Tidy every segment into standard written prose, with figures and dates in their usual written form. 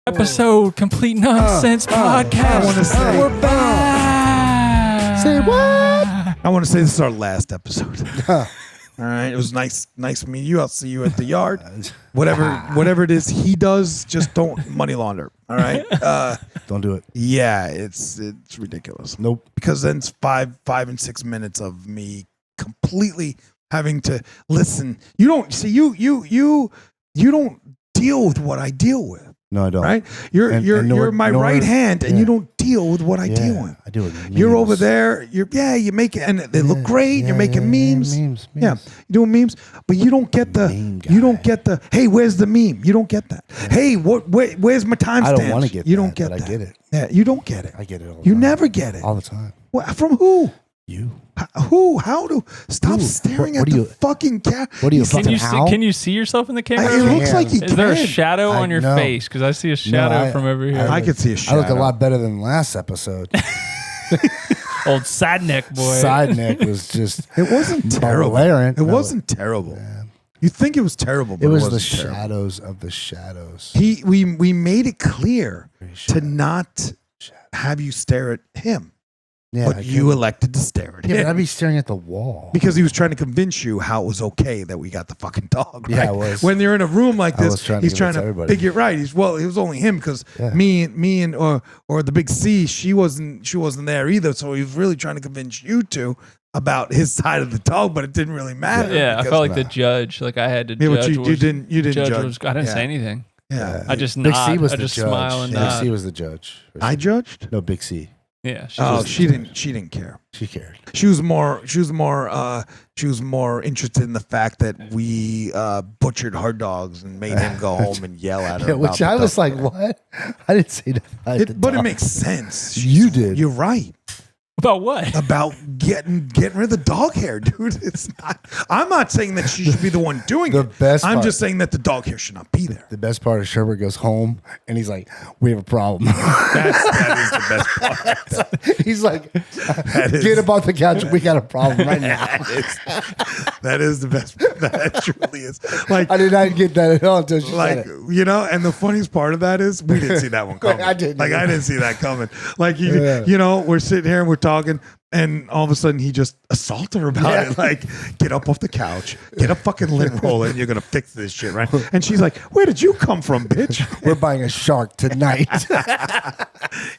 Episode Complete Nonsense Podcast. I want to say, we're back. Say what? I want to say this is our last episode. All right, it was nice meeting you. I'll see you at the yard. Whatever it is he does, just don't money launder. All right. Don't do it. Yeah, it's ridiculous. Nope. Because then it's 5 and 6 minutes of me completely having to listen. You don't see you don't deal with what I deal with. No, I don't. Right? You're my right hand, and you don't deal with what I deal with. I do it. You're over there. You make it, and they look great. You're making memes. Memes. Yeah, you're doing memes, but you don't get the. You don't get the. Hey, where's the meme? You don't get that. Yeah. Hey, where's my timestamp? I don't want to get. You don't get that. I get it. Yeah, you don't get it. I get it. All the you time. never get it. All the time. What, from who? You. Who? How do? Stop staring at the fucking camera. What do you? Can you see yourself in the camera? It looks like you can. Is there a shadow on your face? Because I see a shadow from over here. I could see a shadow. I look a lot better than last episode. Old side neck boy. Side neck was just. It wasn't terrible. It wasn't terrible. Yeah. You think it was terrible, but it was the terrible. shadows of the shadows. We made it clear to not have you stare at him. Yeah, but you elected to stare at him. Yeah, but I'd be staring at the wall. Because he was trying to convince you how it was okay that we got the fucking dog, right? Yeah, it was. When you're in a room like this, he's trying to figure it right. It was only him because me and or the big C, she wasn't there either. So he was really trying to convince you two about his side of the dog, but it didn't really matter. Yeah, I felt like the judge. Like I had to judge. But you didn't judge. I didn't say anying. Yeah. I just Big nod. C was I the just judge. smile and Big nod. C was the judge. I judged? No, Big C. Yeah. She didn't care. She cared. She was more interested in the fact that we butchered her dogs and made him go home and yell at her. Which I was like, what? I didn't say that. But it makes sense. You did. You're right. About what? About getting rid of the dog hair, dude. It's not. I'm not saying that she should be the one doing it. I'm just saying that the dog hair should not be there. The best part is Sherpa goes home and he's like, "We have a problem." That is the best part. He's like, "Get up off the couch. We got a problem right now." That is the best. That truly is. Like I did not get that at all until she said it. And the funniest part of that is we didn't see that one coming. I didn't. I didn't see that coming. Like we're sitting here and we're talking, and all of a sudden he just assaulted her about it. Like, get up off the couch, get a fucking lint roller, and you're gonna fix this shit, right? And she's like, "Where did you come from, bitch?" We're buying a shark tonight.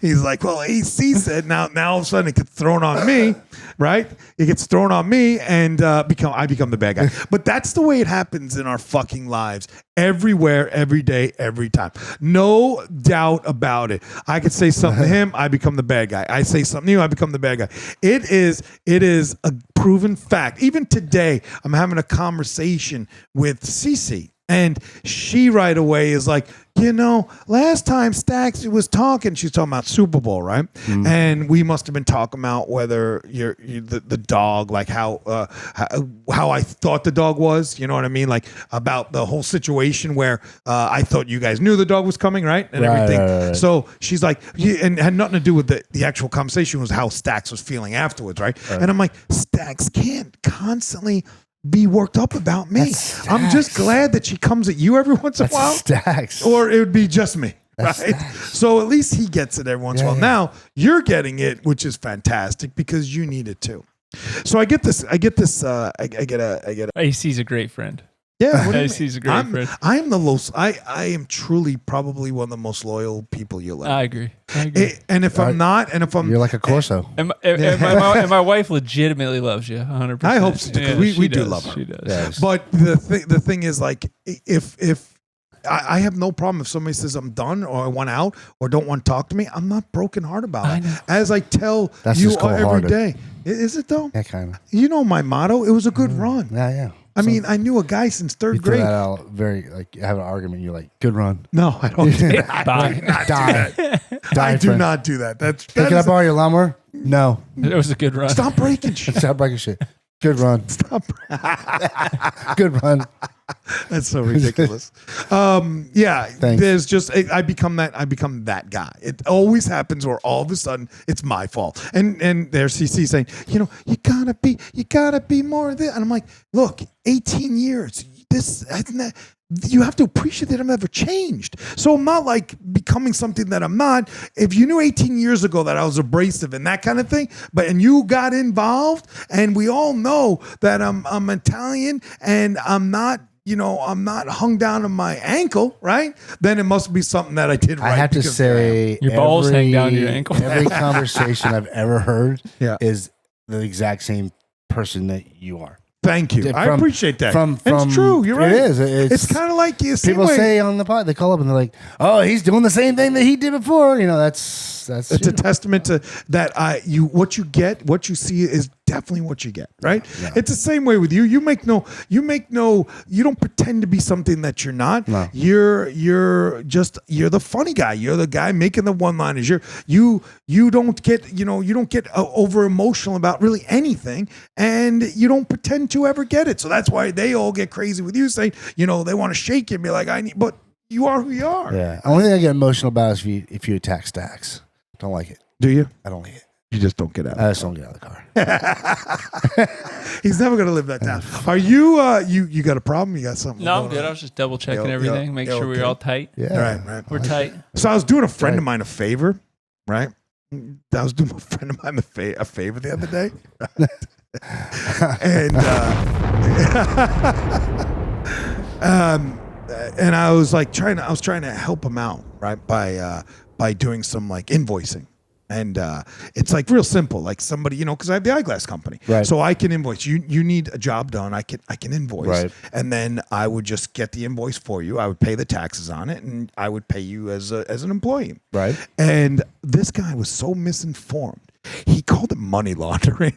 He's like, "Well, AC said now all of a sudden it gets thrown on me, right? It gets thrown on me, and I become the bad guy." But that's the way it happens in our fucking lives, everywhere, every day, every time. No doubt about it. I could say something to him, I become the bad guy. I say something to you, I become the bad guy. It is a proven fact. Even today, I'm having a conversation with Cece, and she right away is like, last time Stax was talking, she's talking about Super Bowl, right? Mm. And we must have been talking about whether the dog, like how I thought the dog was, you know what I mean? Like about the whole situation where I thought you guys knew the dog was coming, right? And everything. Right. So she's like, and it had nothing to do with the actual conversation, was how Stax was feeling afterwards, right? And I'm like, Stax can't constantly be worked up about me. I'm just glad that she comes at you every once in a while. Stax. Or it would be just me. Right? So at least he gets it every once in a while. Now you're getting it, which is fantastic because you need it too. So I get a AC's a great friend. Yeah, AC's a great friend. I am truly probably one of the most loyal people you'll ever. I agree. And if I'm not, you're like a Corso. And my wife legitimately loves you 100%. I hope so, because we do love her. She does. Yes. But the thing is, like, if I have no problem if somebody says I'm done or I want out or don't want to talk to me, I'm not broken heart about it. As I tell you every day. Is it though? Yeah, kind of. You know my motto. It was a good run. Yeah. I mean, I knew a guy since third grade. That out you have an argument. You're like, good run. No, I don't. I do not do that. Can I borrow your lawnmower? No. It was a good run. Stop breaking shit. Stop breaking shit. Good run. Stop. Good run. That's so ridiculous. Thanks. There's just I become that guy. It always happens where all of a sudden it's my fault. And there's CC saying, you gotta be more of this. And I'm like, look, 18 years. you have to appreciate that I'm ever changed. So I'm not like becoming something that I'm not. If you knew 18 years ago that I was abrasive and that kind of thing, and you got involved, and we all know that I'm Italian and I'm not, I'm not hung down on my ankle, right? Then it must be something that I did right. I have to say, your balls hang down your ankle. Every conversation I've ever heard is the exact same person that you are. Thank you. I appreciate that. It's true. You're right. It is. It's kind of like people say on the pod. They call up and they're like, "Oh, he's doing the same thing that he did before." It's a testament to that. What you get, what you see is definitely what you get. Right. Yeah. It's the same way with you. You don't pretend to be something that you're not. No. You're the funny guy. You're the guy making the one-liners. You don't get over emotional about really anything, and you don't pretend to ever get it. So that's why they all get crazy with you, saying, they want to shake you and be like, but you are who you are. Yeah. Only thing I get emotional about is if you attack Stacks. Don't like it. Do you? I don't like it. You just don't get out. I just don't get out of the car. He's never gonna live that down. Are you? You got a problem? You got something? No, I'm good. I was just double checking everything, make sure we're all tight. Yeah, right. We're tight. So I was doing a friend of mine a favor, right? I was doing a friend of mine a favor the other day, and I was like trying to help him out, right? By doing some like invoicing. And it's like real simple, like somebody, because I have the eyeglass company, right. So I can invoice. You need a job done, I can invoice, right. And then I would just get the invoice for you. I would pay the taxes on it, and I would pay you as an employee, right? And this guy was so misinformed. He called it money laundering.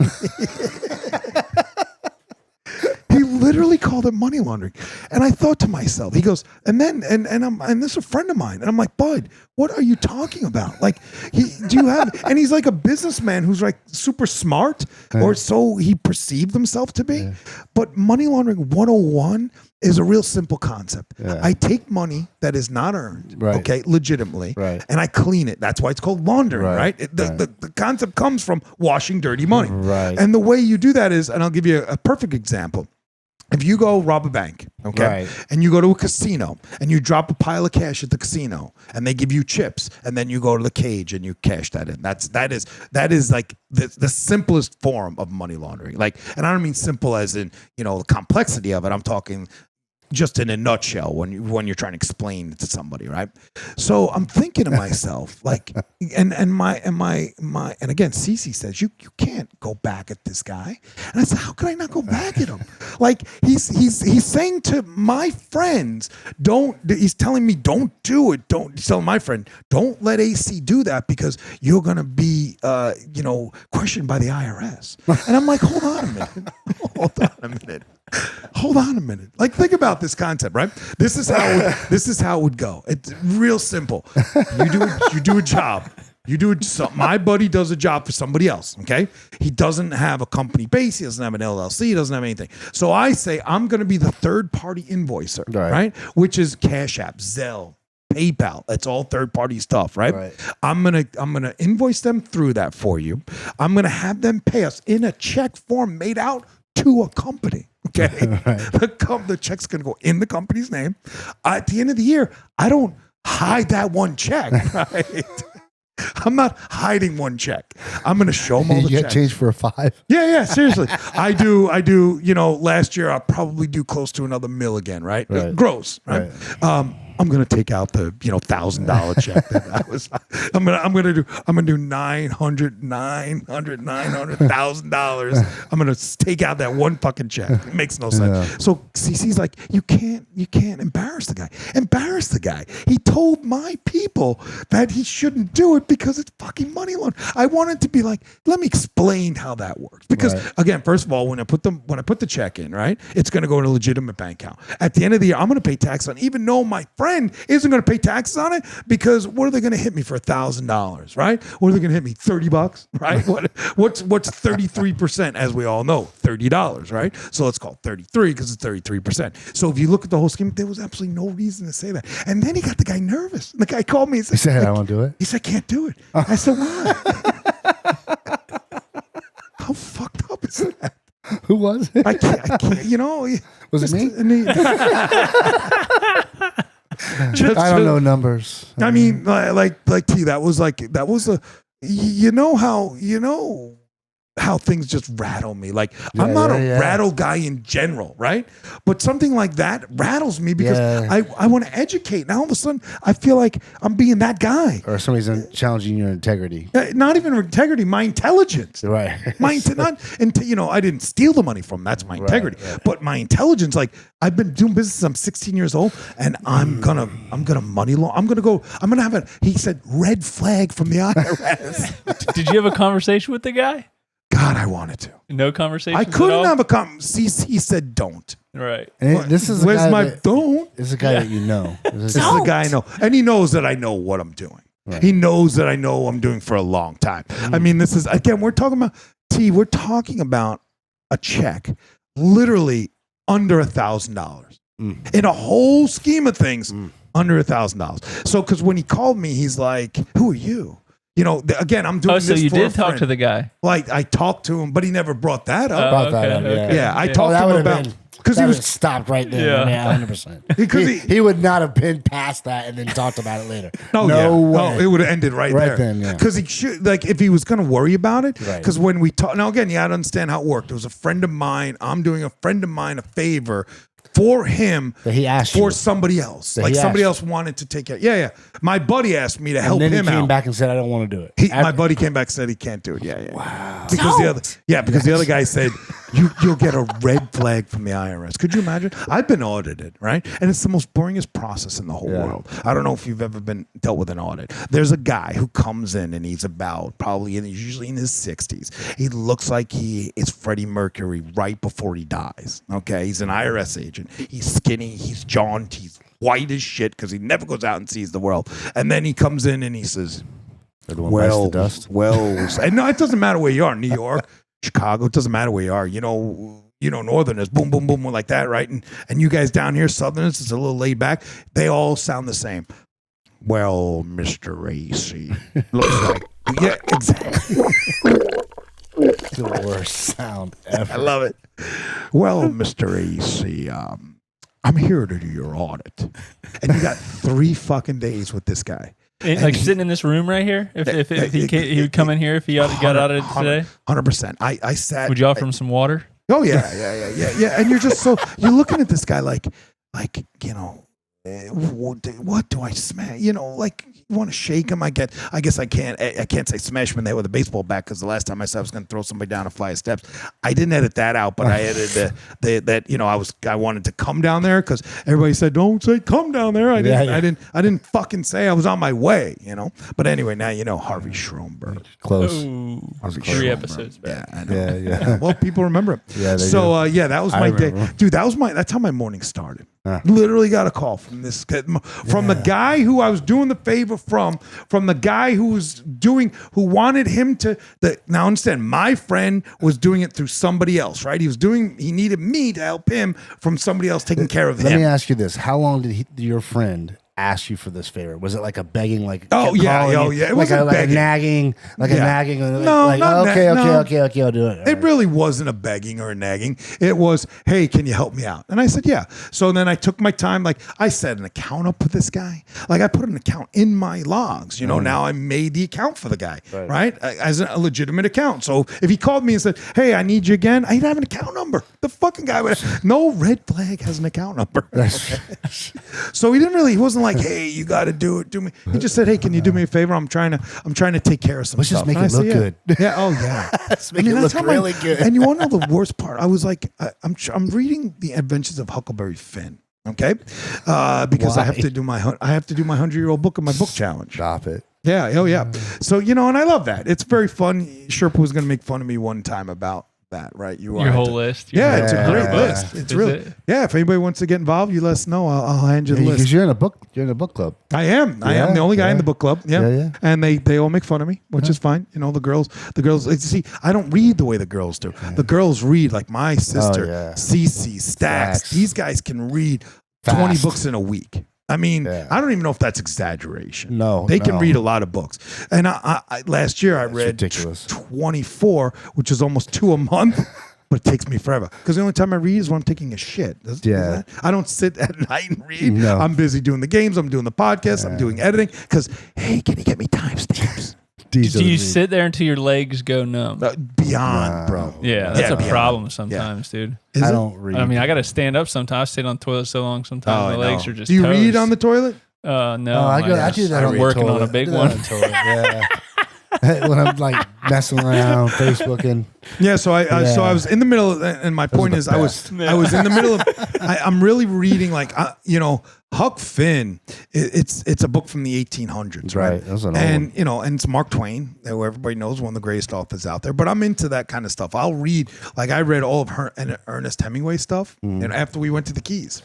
He literally called it money laundering. And I thought to myself, he goes, and this is a friend of mine. And I'm like, Bud, what are you talking about? Like, and he's like a businessman who's like super smart, or so he perceived himself to be. Yeah. But money laundering 101 is a real simple concept. Yeah. I take money that is not earned, right. Okay, legitimately, right. And I clean it. That's why it's called laundering, right? The concept comes from washing dirty money. Right. And the way you do that is, and I'll give you a perfect example. If you go rob a bank, okay, right. And you go to a casino and you drop a pile of cash at the casino and they give you chips, and then you go to the cage and you cash that in. That is like the simplest form of money laundering. Like, and I don't mean simple as in, the complexity of it. I'm talking just in a nutshell when you're trying to explain it to somebody, right? So I'm thinking to myself, like, and again, Cece says you can't go back at this guy, and I said, how could I not go back at him? Like he's saying to my friends, he's telling me don't do it. He's telling my friend, don't let AC do that because you're gonna be questioned by the IRS. And I'm like, hold on a minute. Like, think about this concept, right? This is how it would go. It's real simple. You do a job. My buddy does a job for somebody else, okay? He doesn't have a company base. He doesn't have an LLC. He doesn't have anything. So I say, I'm going to be the third-party invoicer, right? Which is Cash App, Zelle, PayPal. That's all third-party stuff, right? I'm gonna invoice them through that for you. I'm gonna have them pay us in a check form made out to a company. Okay, right. The check's gonna go in the company's name. At the end of the year, I don't hide that one check. Right? I'm not hiding one check. I'm gonna show them all the checks. You got change for a 5? Yeah. Seriously, I do. Last year I'll probably do close to another $1 million again. Right? Gross. Right. I'm gonna take out the $1,000 check that I was. I'm gonna do $900,000. I'm gonna take out that one fucking check. It makes no sense. Yeah. So CC's like, you can't embarrass the guy. Embarrass the guy. He told my people that he shouldn't do it because it's fucking money laundering. I wanted to be like, let me explain how that works. Because again, first of all, when I put the check in, right, it's gonna go to a legitimate bank account. At the end of the year, I'm gonna pay tax on it, even though my friend isn't going to pay taxes on it, because what are they going to hit me for $1,000, right? What are they going to hit me? $30, right? What's 33%? As we all know, $30, right? So let's call it 33 because it's 33%. So if you look at the whole scheme, there was absolutely no reason to say that. And then he got the guy nervous. The guy called me and said, I won't do it. He said, I can't do it. I said, why? How fucked up is that? Who was it? I can't, you know. Was it me? I don't know numbers. I mean, like T. That was a. You know how things just rattle me. Like I'm not a rattle guy in general, right? But something like that rattles me because I want to educate. Now all of a sudden I feel like I'm being that guy. Or somebody's challenging your integrity. Not even integrity, my intelligence. Right. You know, I didn't steal the money from them. That's my integrity. Right. But my intelligence, like I've been doing business since I'm 16 years old, and I'm gonna money law. I'm gonna have he said red flag from the IRS. Did you have a conversation with the guy? God, I wanted to. No conversation. I couldn't have a conversation. He said, "Don't." Right. This is where's my don't? This is a guy that you know. This is the guy I know, and he knows that I know what I'm doing. Right. He knows that I know what I'm doing for a long time. I mean, this is again. We're talking about a check, literally under $1,000 in a whole scheme of things, under $1,000. So, because when he called me, he's like, "Who are you?" You know, again, I'm doing this for a friend. So you did talk to the guy? Like, I talked to him, but he never brought that up. Yeah, I talked to him about... Because he was stopped right there. Yeah, 100%. Because he would not have been past that and then talked about it later. No way. No, it would have ended right there. Because he should, like, if he was going to worry about it, because when we talk... Now, again, you got to understand how it worked. It was a friend of mine. I'm doing a friend of mine a favor for him, that he asked for somebody else. Like somebody else wanted to take care. Yeah. My buddy asked me to help him out. And then he came back and said, "I don't want to do it." My buddy came back and said he can't do it. Yeah. Wow. Because the other guy said you'll get a red flag from the IRS. Could you imagine? I've been audited, right? And it's the most boringest process in the whole world. I don't know if you've ever been dealt with an audit. There's a guy who comes in and he's about usually in his 60s. He looks like he is Freddie Mercury right before he dies. Okay, he's an IRS agent. He's skinny, he's jaunt, he's white as shit because he never goes out and sees the world. And then he comes in and he says, and no, it doesn't matter where you are, New York, Chicago, it doesn't matter where you are. You know, Northerners, boom, boom, boom, like that, right? And you guys down here, Southerners, it's a little laid back. They all sound the same. Well, Mr. AC, looks like, yeah, exactly. The worst sound ever. I love it. Well, Mr. AC, I'm here to do your audit. And you got 3 fucking days with this guy. Like sitting in this room right here? If he would come in here if he got audited today? 100%. I sat. Would you offer him some water? Oh, yeah. And you're looking at this guy like, you know, what do I smash? You know, like you want to shake him. I guess I can't say smash him in the head with a baseball bat because the last time I said I was going to throw somebody down a flight of steps. I didn't edit that out, but I edited that you know I wanted to come down there because everybody said don't say come down there. I didn't fucking say I was on my way. You know. But anyway, now you know Harvey Schroenberg. Close. Harvey 3 episodes back. Yeah, I know. Yeah. Well, people remember him. Yeah. So that was my day, dude. That's how my morning started. Literally got a call from the guy who I was doing the favor from the guy who wanted him to. Now understand, my friend was doing it through somebody else, right? He needed me to help him from somebody else taking care of him. Let me ask you this: how long did your friend ask you for this favor? Was it like a begging, like it was like a nagging, okay, I'll do it. It really wasn't a begging or a nagging. It was, hey, can you help me out? And I said, yeah. So then I took my time. Like I set an account up for this guy. Like I put an account in my logs. You know, now I made the account for the guy, right? As a legitimate account. So if he called me and said, hey, I need you again, I'd have an account number. The fucking guy would. No red flag has an account number. So he wasn't like, hey, you got to do me. He just said, hey, can you do me a favor? I'm trying to take care of some stuff. Let's just make it look good. Yeah. Oh yeah. Let's make it look really good. And you want to know the worst part? I was like, I'm reading The Adventures of Huckleberry Finn. Okay. Because I have to do my 100-year-old book in my book challenge. Stop it. Yeah. Oh yeah. So, you know, and I love that. It's very fun. Sherpa was going to make fun of me one time about that, right? Your whole list. It's a great list. It's really. Yeah, if anybody wants to get involved, you let us know. I'll hand you the list. Because you're in a book club. I am the only guy in the book club. Yeah. And they all make fun of me, which is fine. You know, the girls. See, I don't read the way the girls do. The girls read like my sister, Cece, Stacks. These guys can read 20 books in a week. I mean, I don't even know if that's exaggeration. No, they can read a lot of books. And I last year I read 24, which is almost 2 a month. but it takes me forever because the only time I read is when I'm taking a shit. I don't sit at night and read. No. I'm busy doing the games. I'm doing the podcast. I'm doing editing because, hey, can you get me timestamps? Do you sit there until your legs go numb? Beyond, bro. Yeah, that's a problem sometimes, dude. I don't read. I mean, I got to stand up sometimes. I sit on the toilet so long sometimes. My legs are just Do you toast. read on the toilet? No. I do that. I'm working on a big one. Yeah. When I'm like messing around, Facebooking. Yeah, so I was in the middle of, and my point is I was in the middle of I'm really reading like Huck Finn. It's a book from the 1800s, right? That's an and old and it's Mark Twain, who everybody knows, one of the greatest authors out there. But I'm into that kind of stuff. I'll read, like I read all of Ernest Hemingway stuff, and after we went to the Keys,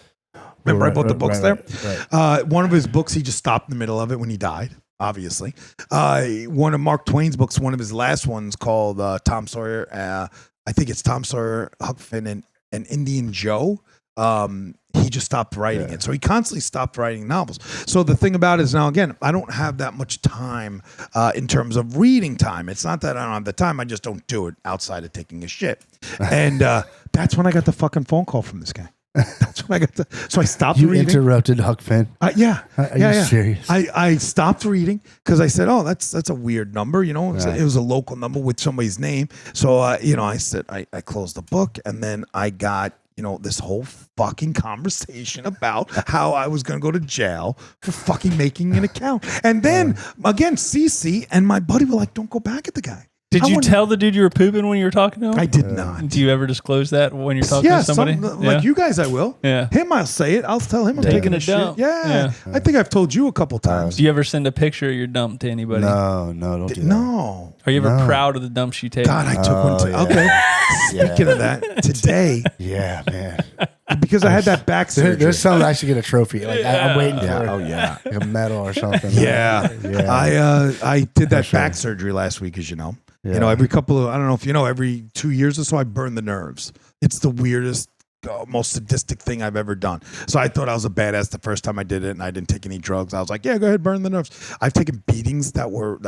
remember I bought the books there. Right. One of his books, he just stopped in the middle of it when he died. Obviously, one of Mark Twain's books, one of his last ones called Tom Sawyer. I think it's Tom Sawyer, Huck Finn, and Indian Joe. He just stopped writing it. So he constantly stopped writing novels. So the thing about it is now, again, I don't have that much time in terms of reading time. It's not that I don't have the time. I just don't do it outside of taking a shit. And that's when I got the fucking phone call from this guy. That's when I got so I stopped reading. You interrupted Huck Finn? Are you serious? I stopped reading because I said, oh, that's a weird number. It was a local number with somebody's name. So, I said, I closed the book and then I got, this whole fucking conversation about how I was going to go to jail for fucking making an account. And then, again, Cece and my buddy were like, don't go back at the guy. Did you tell the dude you were pooping when you were talking to him? I did not. Do you ever disclose that when you're talking to somebody? Like you guys, I will. Yeah. Him, I'll say it. I'll tell him I'm taking a dump. Shit. Yeah. I think I've told you a couple times. Do you ever send a picture of your dump to anybody? No, don't do that. No. Are you ever proud of the dumps you take? God, I took one too. Okay. Speaking of that, today. Yeah, man. Because I had that back surgery. There's something I should get a trophy. Like I'm waiting for like a medal or something. Yeah. I did that back surgery last week, as you know. Yeah. Every couple of, I don't know if every 2 years or so, I burn the nerves. It's the weirdest, most sadistic thing I've ever done. So I thought I was a badass the first time I did it, and I didn't take any drugs. I was like, yeah, go ahead, burn the nerves. I've taken beatings that were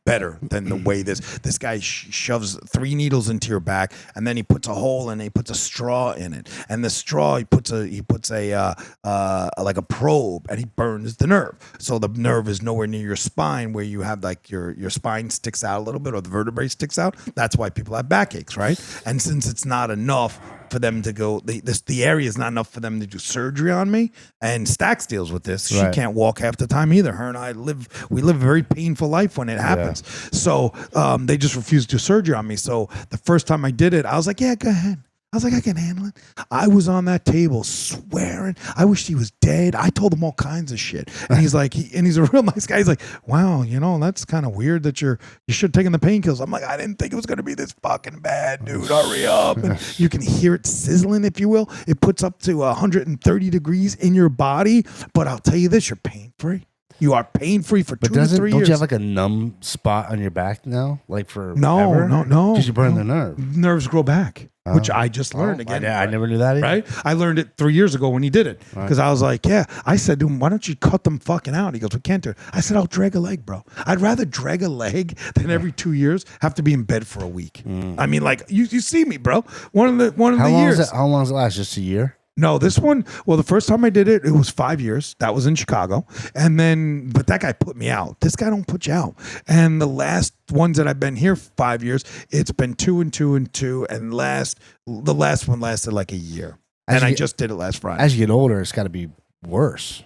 better than the way this guy shoves 3 needles into your back, and then he puts a hole and he puts a straw in it, and the straw he puts a like a probe, and he burns the nerve. So the nerve is nowhere near your spine, where you have like your spine sticks out a little bit or the vertebrae sticks out. That's why people have backaches, right? And since it's not enough for them to go, the area is not enough for them to do surgery on me. And Stax deals with this. She can't walk half the time either. Her and I live a very painful life when it happens. So they just refused to do surgery on me. So the first time I did it, I was like, yeah, go ahead. I was like, I can handle it. I was on that table swearing. I wished he was dead. I told him all kinds of shit. And he's like, he's a real nice guy. He's like, wow, that's kind of weird that you should have taken the painkillers. I'm like, I didn't think it was going to be this fucking bad, dude. Hurry up. And you can hear it sizzling, if you will. It puts up to 130 degrees in your body. But I'll tell you this, you're pain-free. You are pain-free for 2 to 3 years. Don't you have like a numb spot on your back now? Like for No. Because you burn the nerve. Nerves grow back. Which I just learned again. I never knew that either. Right? I learned it 3 years ago when he did it. Because I was like, yeah. I said to him, why don't you cut them fucking out? He goes, we can't do it. I said, I'll drag a leg, bro. I'd rather drag a leg than every 2 years have to be in bed for a week. I mean, like, you see me, bro. One of the years. How long does it last? Just a year? No, this one, the first time I did it, it was 5 years. That was in Chicago. And then, but that guy put me out. This guy don't put you out. And the last ones that I've been here 5 years, it's been 2 and 2 and 2. And the last one lasted like a year. I just did it last Friday. As you get older, it's got to be worse.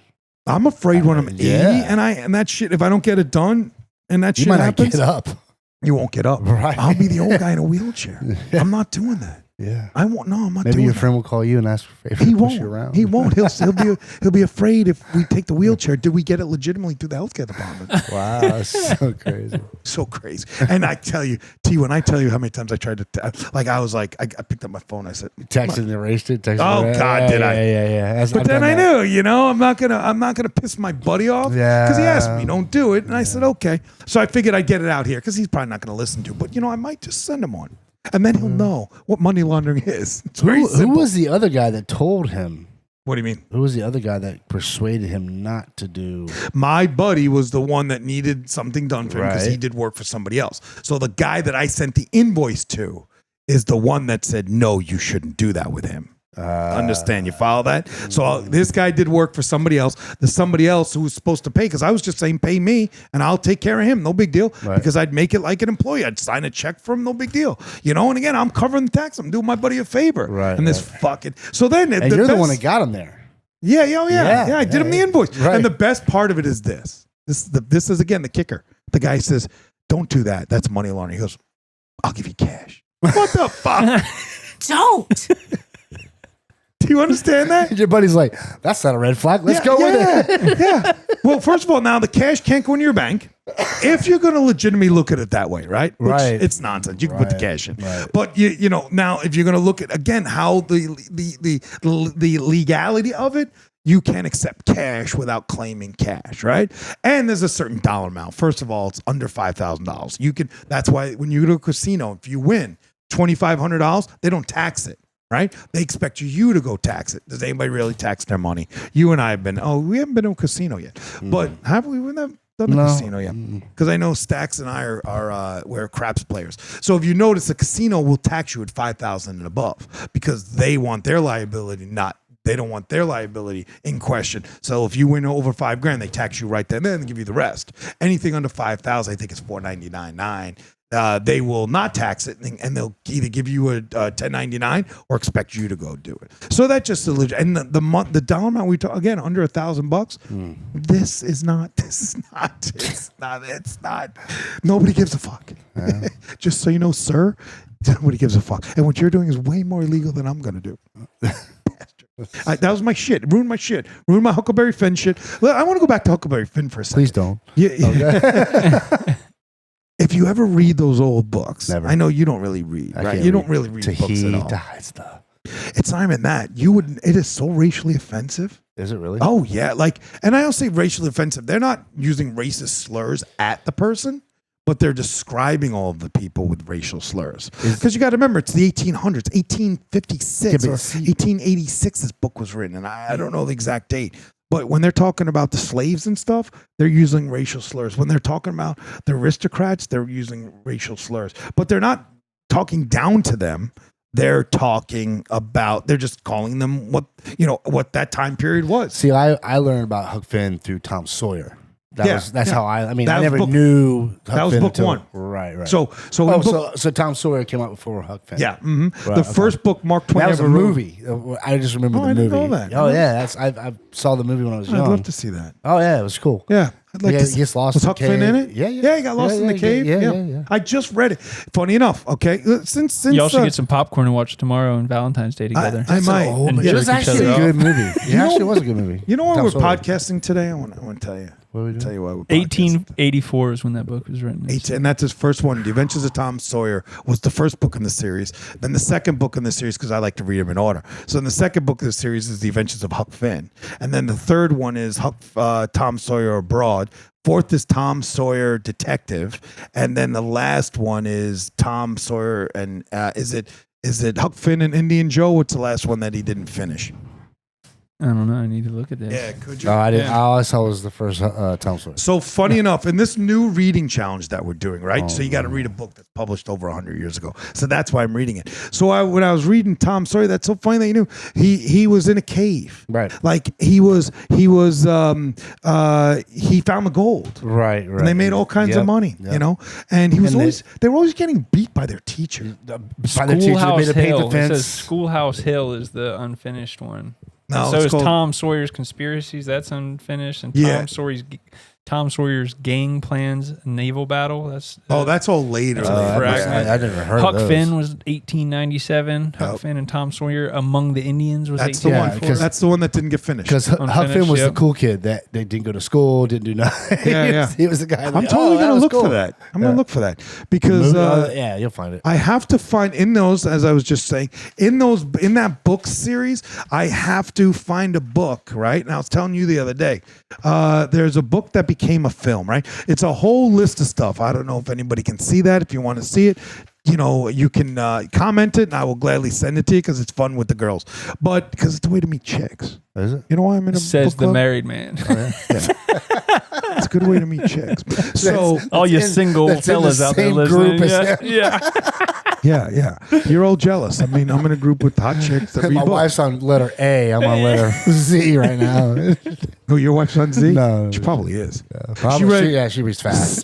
I'm afraid when I'm 80 and that shit, if I don't get it done and that shit happens. You might not get up. You won't get up. Right. I'll be the old guy in a wheelchair. I'm not doing that. Yeah, I won't. No, I'm not. Maybe doing your that. friend will call you and ask for favor. He to won't. Push you around. He won't. He'll be afraid if we take the wheelchair. Did we get it legitimately through the healthcare department? Wow, that's so crazy. So crazy. And I tell you, T, when I tell you how many times I tried to, I picked up my phone. I said, texted and erased it. Did I? Yeah. But then I knew, I'm not gonna piss my buddy off. Yeah. Because he asked me, don't do it, and I said, okay. So I figured I'd get it out here because he's probably not gonna listen to it. But I might just send him one. And then he'll know what money laundering is. It's very simple. Who was the other guy that told him? What do you mean? Who was the other guy that persuaded him not to do? My buddy was the one that needed something done for him because he did work for somebody else. So the guy that I sent the invoice to is the one that said, no, you shouldn't do that with him. Understand? You follow that? So this guy did work for somebody else. There's somebody else who was supposed to pay, because I was just saying, pay me and I'll take care of him. No big deal. Right. Because I'd make it like an employee. I'd sign a check for him. No big deal. You know, and again, I'm covering the tax. I'm doing my buddy a favor. Right. And this fucking, so then. And you're the one that got him there. Yeah. I did him the invoice. Right. And the best part of it is this. This is, again, the kicker. The guy says, don't do that. That's money laundering. He goes, I'll give you cash. What the fuck? Don't. Do you understand that? Your buddy's like, that's not a red flag. Let's go with it. Yeah. Well, first of all, now the cash can't go into your bank if you're going to legitimately look at it that way, right? Right. Which it's nonsense. You can put the cash in. Right. But, you know, now if you're going to look at, again, how the legality of it, you can't accept cash without claiming cash, right? And there's a certain dollar amount. First of all, it's under $5,000. You can. That's why when you go to a casino, if you win $2,500, they don't tax it. Right? They expect you to go tax it. Does anybody really tax their money? You and I have been, we haven't been to a casino yet. But have we? We haven't done the casino yet. Because I know Stax and I we're craps players. So if you notice, the casino will tax you at $5,000 and above because they want their liability they don't want their liability in question. So if you win over $5,000, they tax you right then and give you the rest. Anything under $5,000, I think it's $499.9. They will not tax it, and they'll either give you a 1099 or expect you to go do it. So that just and the dollar amount we talk, again, under $1,000. It's not. Nobody gives a fuck. Yeah. Just so you know, sir, nobody gives a fuck. And what you're doing is way more illegal than I'm gonna do. That was my shit. Ruined my shit. Ruined my Huckleberry Finn shit. I want to go back to Huckleberry Finn for a second. Please don't. Yeah. Okay. If you ever read those old books, never. I know you don't really read, right? You don't really read books at all. Stuff. It's not even that. It is so racially offensive. Is it really? Oh yeah, and I don't say racially offensive. They're not using racist slurs at the person, but they're describing all of the people with racial slurs. Because you got to remember, it's the 1800s, 1856 or 1886. This book was written, and I don't know the exact date. But when they're talking about the slaves and stuff, they're using racial slurs. When they're talking about the aristocrats, they're using racial slurs. But they're not talking down to them. They're talking about, they're just calling them what that time period was. See, I learned about Huck Finn through Tom Sawyer. That's how I never knew Huck that was Finn book one. Right. So Tom Sawyer came out before Huck Finn. Yeah. Mm-hmm. The first book Mark Twain that was ever a wrote. movie. I just remember the movie. I didn't know that. Oh yeah, I saw the movie when I was young. I'd love to see that. Oh yeah, it was cool. Yeah. I'd like to he gets lost was in Huck the cave. Finn in it? Yeah, he got lost in the cave. Yeah. I just read it. Funny enough, okay. Since y'all should get some popcorn and watch tomorrow and Valentine's Day together. I might. It was actually a good movie. It actually was a good movie. You know why we're podcasting today? I want to tell you. What are we doing? Tell you why we're podcasting. 1884 is when that book was written. And that's his first one. The Adventures of Tom Sawyer was the first book in the series. Then the second book in the series, because I like to read them in order. So in the second book of the series is The Adventures of Huck Finn. And then the third one is Tom Sawyer Abroad. Fourth is Tom Sawyer Detective. And then the last one is Tom Sawyer and is it Huck Finn and Indian Joe? What's the last one that he didn't finish? I don't know. I need to look at this. Yeah, could you? No, I didn't. All I saw was the first Tom Sawyer. So funny enough, in this new reading challenge that we're doing, right? So you got to read a book that's published over 100 years ago. So that's why I'm reading it. So when I was reading Tom Sawyer, that's so funny that you knew he was in a cave, right? Like he found the gold, right? And they made all kinds of money, you know. And they were always getting beat by their teacher. By their teacher, they made a paint the fence. It says Schoolhouse Hill is the unfinished one. No, so is Tom Sawyer's Conspiracies. That's unfinished, and Tom Sawyer's Gang Plans Naval Battle. That's all later. I never heard Huck of those. Finn was 1897. Huck Finn and Tom Sawyer Among the Indians was that's the one. That's the one that didn't get finished. Because Huck Finn was the cool kid that they didn't go to school, didn't do nothing. He was the guy. I'm totally gonna look for that. I'm gonna look for that because you'll find it. I have to find in those, as I was just saying, in that book series, I have to find a book. Right, and I was telling you the other day, there's a book that became a film. Right, it's a whole list of stuff. I don't know if anybody can see that. If you want to see it, you can comment it, and I will gladly send it to you because it's fun with the girls. But because it's a way to meet chicks. Is it? You know why I'm in a Says book the club? married man. Oh, yeah. It's a good way to meet chicks. So All you in- single that's in the fellas out there same listening. group as Yeah. him. yeah. yeah, you're all jealous. I mean, I'm in a group with hot chicks that read My books. wife's on letter A. I'm on letter Z right now. Oh, your wife's on Z? No. She probably is. Probably, she reads fast.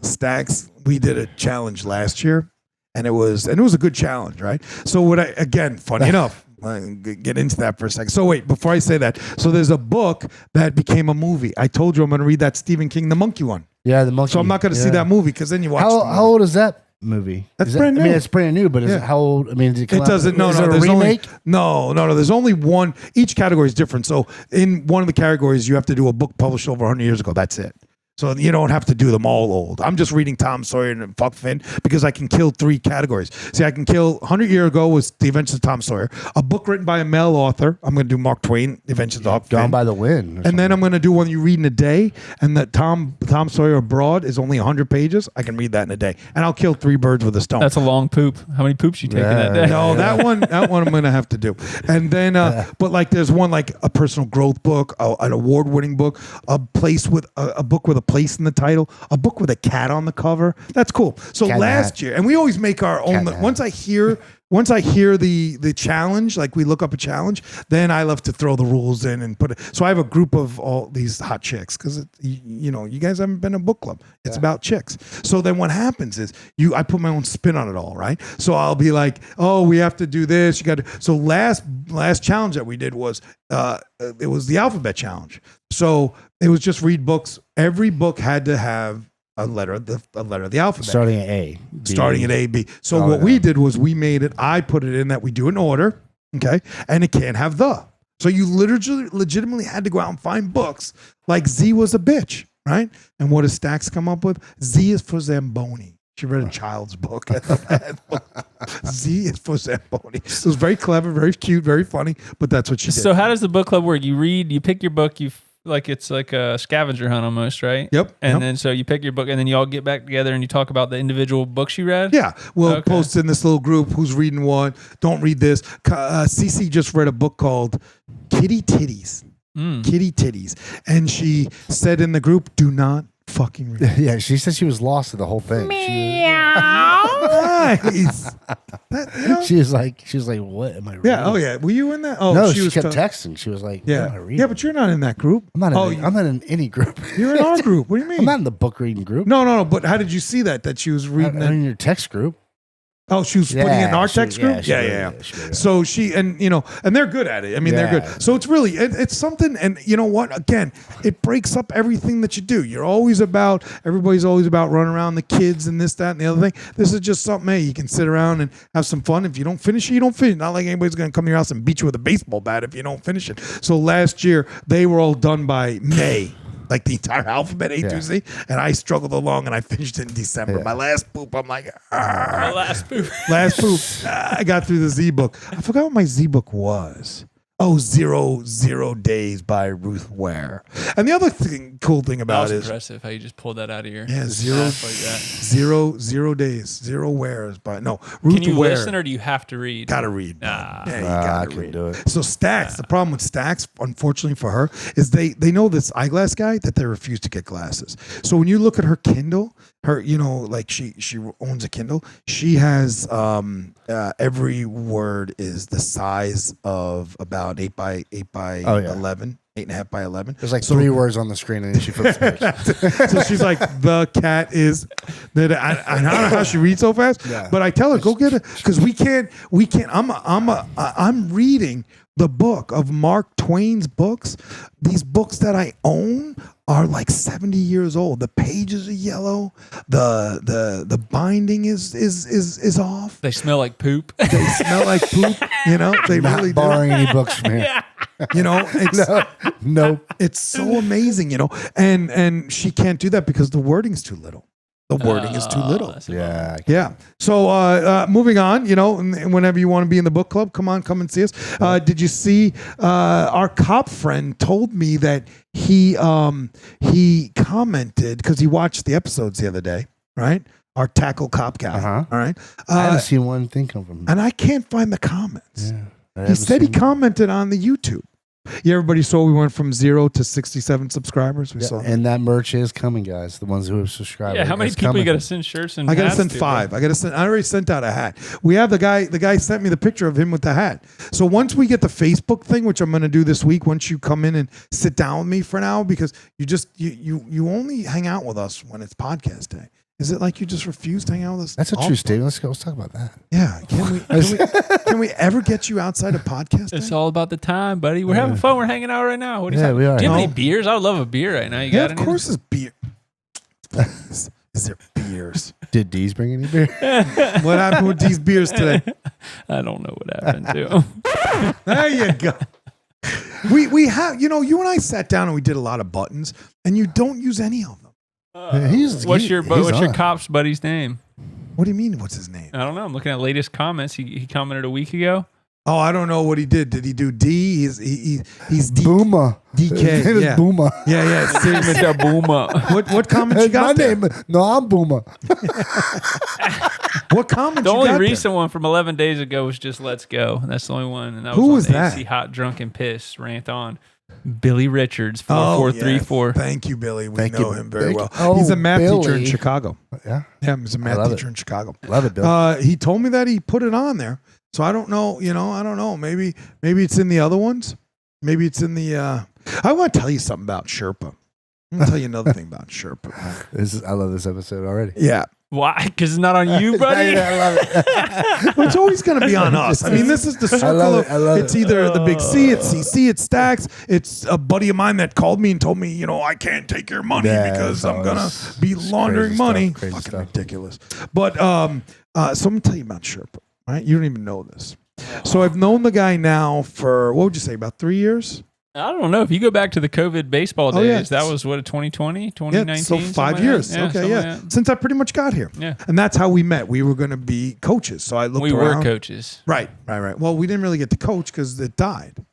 Stacks. We did a challenge last year, and it was a good challenge, right? So funny enough, get into that for a second. So wait, before I say that, so there's a book that became a movie. I told you I'm going to read that Stephen King, the monkey one. Yeah, the monkey. So I'm not going to see that movie because then you watch. How old is that movie? That's Is that- brand I mean, new. it's brand new, but is it how old? I mean, It doesn't. No, is no. it a There's remake? no. There's only one. Each category is different. So in one of the categories, you have to do a book published over 100 years ago. That's it. So you don't have to do them all old. I'm just reading Tom Sawyer and Huck Finn because I can kill 3 categories. See, I can kill 100 years ago was The Adventures of Tom Sawyer, a book written by a male author. I'm going to do Mark Twain, The Adventures of Huck Finn. Gone by the Wind. And then I'm going to do one you read in a day, and that Tom Sawyer Abroad is only 100 pages. I can read that in a day, and I'll kill 3 birds with a stone. That's a long poop. How many poops you taking that day? No, that one I'm going to have to do. And then, but like there's one like a personal growth book, an award-winning book, a book with a place in the title, a book with a cat on the cover. That's cool. So Cat last year, and we always make our own. Cat Once I hear the challenge, like we look up a challenge, then I love to throw the rules in and put it. So I have a group of all these hot chicks because you guys haven't been in a book club. It's about chicks. So then what happens is I put my own spin on it all, right? So I'll be like, oh, we have to do this. You got to. So last challenge that we did was it was the alphabet challenge. So it was just read books. Every book had to have a letter of the alphabet. starting at A. Starting at A, B. So what we did was we made it, I put it in that we do in order, okay? And it can't have the. So you legitimately had to go out and find books like Z was a bitch, right? And what does Stacks come up with? Z is for Zamboni. She read a child's book. Z is for Zamboni. It was very clever, very cute, very funny, but that's what she did. So how does the book club work? You pick your book, it's like a scavenger hunt almost, right? Yep. And then so you pick your book and then you all get back together and you talk about the individual books you read? Yeah, we'll post in this little group who's reading what. Don't read this. Cece just read a book called Kitty Titties. Kitty Titties. And she said in the group, do not fucking read it. Yeah, she said she was lost to the whole thing. Nice. She was like, what am I reading? Yeah. Oh, yeah. Were you in that? Oh, No, she she was kept texting. She was like, what am I Yeah. reading? Yeah, but you're not in that group. I'm not in any group. You're in our group. What do you mean? I'm not in the book reading group. No. But how did you see that she was reading I'm it? in your text group. Oh, she was putting it in our text group? she Yeah. wrote it. So she, and they're good at it. I mean, they're Yeah. good. So it's really, it's something, and you know what? Again, it breaks up everything that you do. Everybody's always about running around the kids and this, that, and the other thing. This is just something, hey, you can sit around and have some fun. If you don't finish it, you don't finish it. Not like anybody's going to come to your house and beat you with a baseball bat if you don't finish it. So last year, they were all done by May. Like the entire alphabet, A through Z, and I struggled along, and I finished it in December. Yeah. My last poop, I'm like, My last poop. last poop. I got through the Z book. I forgot what my Z book was. Oh, 0 Days by Ruth Ware. And the other cool thing That about was it is, impressive how you just pulled that out of your zero ass like that. 0 Days, 0 Wares by Ruth Can you Ware. listen or do you have to read? Gotta read. Ah. Yeah, you I gotta can read. do it. So Stacks, the problem with Stacks, unfortunately for her, is they know this eyeglass guy that they refuse to get glasses. So when you look at her Kindle, like she owns a Kindle. She has every word is the size of about 8 by 11. 8.5 by 11. There's like 3 words on the screen and then she flips the page. So she's like, the cat is that. I don't know how she reads so fast, but I tell her, go get it because we can't. I'm reading the book of Mark Twain's books. These books that I own are like 70 years old. The pages are yellow. The binding is off. They smell like poop. They smell like poop. They Not really do. borrowing any books from here. It's Nope. it's so amazing, and she can't do that because the wording's too little. The wording is too little. That's a bummer. Yeah. So moving on, whenever you want to be in the book club, come and see us. Did you see our cop friend told me that he commented because he watched the episodes the other day, right? our tackle cop guy. All right. I haven't seen one thing come from him. And I can't find the comments. Yeah, he said he commented on the YouTube. Yeah, everybody saw we went from 0 to 67 subscribers. We saw that. And that merch is coming, guys. The ones who have subscribed. Yeah, how many people you got to send shirts and I got to hats send 5. I already sent out a hat. We have the guy sent me the picture of him with the hat. So once we get the Facebook thing, which I'm going to do this week, once you come in and sit down with me for an hour, because you only hang out with us when it's podcast day. Is it like you just refuse to hang out with us? That's a true statement. Let's talk about that. Yeah. Can we ever get you outside of podcast day? It's all about the time, buddy. We're having fun. We're hanging out right now. What do you think? We are. Do you have any beers? I would love a beer right now. You got of course there's beer. Please. Is there beers? Did Dees bring any beer? What happened with these beers today? I don't know what happened to them. There you go. We have, you and I sat down and we did a lot of buttons, and you don't use any of them. What's your cop's buddy's name? What do you mean? What's his name? I don't know. I'm looking at latest comments. He commented a week ago. Oh, I don't know what he did. Did he do D? He's D. Boomer. DK. His name is Boomer. Yeah. Mr. Boomer. What comments you got there? No, I'm Boomer. What comments The you only got recent one from 11 days ago was just "Let's Go." That's the only one. And that Who was was on that? AC Hot Drunk and Pissed. Rant on. Billy Richards, 4434. Thank you, Billy. We Thank know you. him very well. Oh, He's a math teacher in Billy. Chicago. Yeah. Yeah, he's a math teacher in Chicago. Love it, Bill. He told me that he put it on there. So I don't know, I don't know. Maybe it's in the other ones. Maybe it's in the I want to tell you something about Sherpa. I'm going to tell you another thing about Sherpa. I love this episode already. Yeah. Why? Because it's not on you, buddy? I love it. Well, it's always going to be on us. I mean, this is the circle. I love it's it. either the big C, it's CC, it's Stacks. It's a buddy of mine that called me and told me, I can't take your money because I'm going to be laundering money. Crazy Fucking stuff. ridiculous. But so I'm going to tell you about Sherpa. Right? You don't even know this. So I've known the guy now for, what would you say, about 3 years? I don't know. If you go back to the COVID baseball days, yeah. that was 2020, 2019? Yeah, so 5 years. Okay, yeah. Since I pretty much got here. Yeah. And that's how we met. We were going to be coaches. So I looked We around. were coaches. Right. Well, we didn't really get to coach because it died.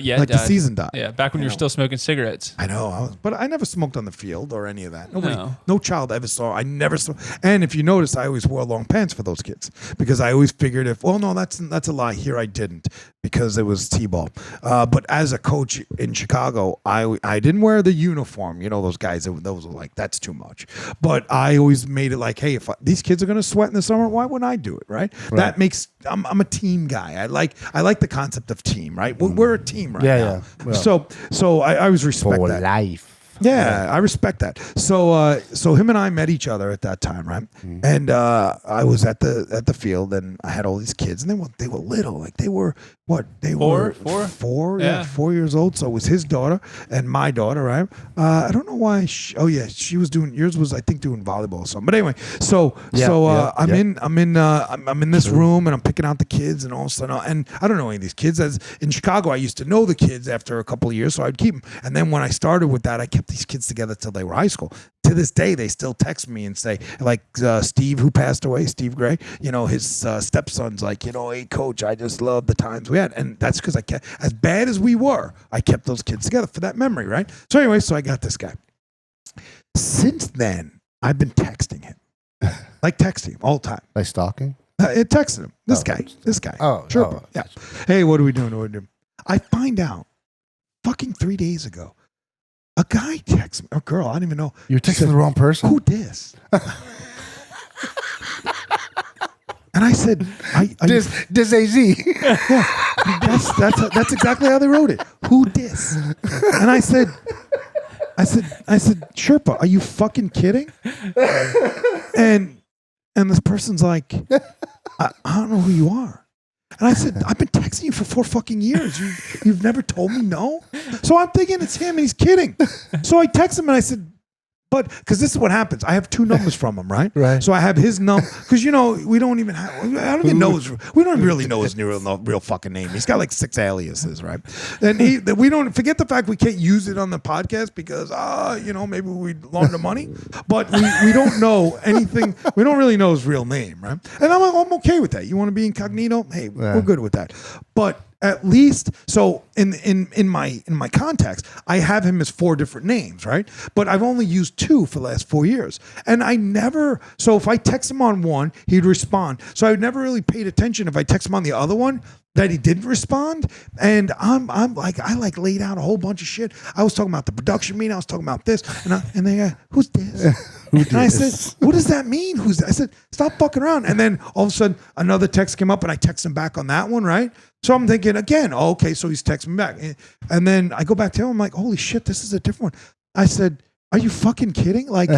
Yeah, Like the season died. Yeah, back when you were still smoking cigarettes. I know, but I never smoked on the field or any of that. No. No child ever saw. I never saw. And if you notice, I always wore long pants for those kids because I always figured that's a lie. Here I didn't because it was t-ball. But as a coach in Chicago, I didn't wear the uniform. Those guys. Those were like that's too much. But I always made it like, hey, if these kids are going to sweat in the summer, why wouldn't I do it? Right. That makes. I'm a team guy. I like the concept of team. Right. We're a team right now. Yeah. Well, So I always respect for that. life. Yeah, I respect that. So him and I met each other at that time, right? And I was at the field, and I had all these kids, and they were little, like they were what? They were four, Yeah. 4 years old. So it was his daughter and my daughter, right? I don't know why. She was doing. Yours was, I think, doing volleyball or something. But anyway, I'm in this room, and I'm picking out the kids, and all of a sudden, and I don't know any of these kids. As in Chicago, I used to know the kids after a couple of years, so I'd keep them. And then when I started with that, I kept these kids together till they were high school. To this day, they still text me and say, like Steve, who passed away, Steve Gray, his stepson's like, hey, coach, I just love the times we had. And that's because I kept, as bad as we were, I kept those kids together for that memory, right? So anyway, I got this guy. Since then, I've been texting him. Like texting him all the time. Like stalking? It texted him. This guy. Oh, Sherpa. oh, Yeah. Hey, what are we doing? I find out fucking 3 days ago, a guy texts me, a girl, I don't even know. You're texting the wrong person? Who dis? And I said, Dis AZ. yeah, that's exactly how they wrote it. Who dis? And I said, Sherpa, are you fucking kidding? And this person's like, I don't know who you are. And I said, I've been texting you for 4 fucking years. You've never told me no? So I'm thinking it's him and he's kidding. So I text him and I said, because this is what happens. I have 2 numbers from him, right? Right. So I have his number, because, we don't even have, I don't even know we don't really know his real fucking name. He's got like 6 aliases, right? And we don't, forget the fact we can't use it on the podcast because, maybe we launder money, but we don't know anything. We don't really know his real name, right? And I'm okay with that. You want to be incognito? Hey, we're good with that. But at least so in my contacts, I have him as 4 different names, right? But I've only used 2 for the last 4 years. And I never, so if I text him on one, he'd respond. So I never really paid attention if I text him on the other one that he didn't respond. And I'm like, I like laid out a whole bunch of shit. I was talking about the production meeting. I was talking about this. And they go, who's this? And I said, what does that mean? Who's that? I said, stop fucking around. And then all of a sudden another text came up and I text him back on that one, right? So I'm thinking again, oh, okay, so he's texting me back. And then I go back to him. I'm like, holy shit, this is a different one. I said, are you fucking kidding? Like,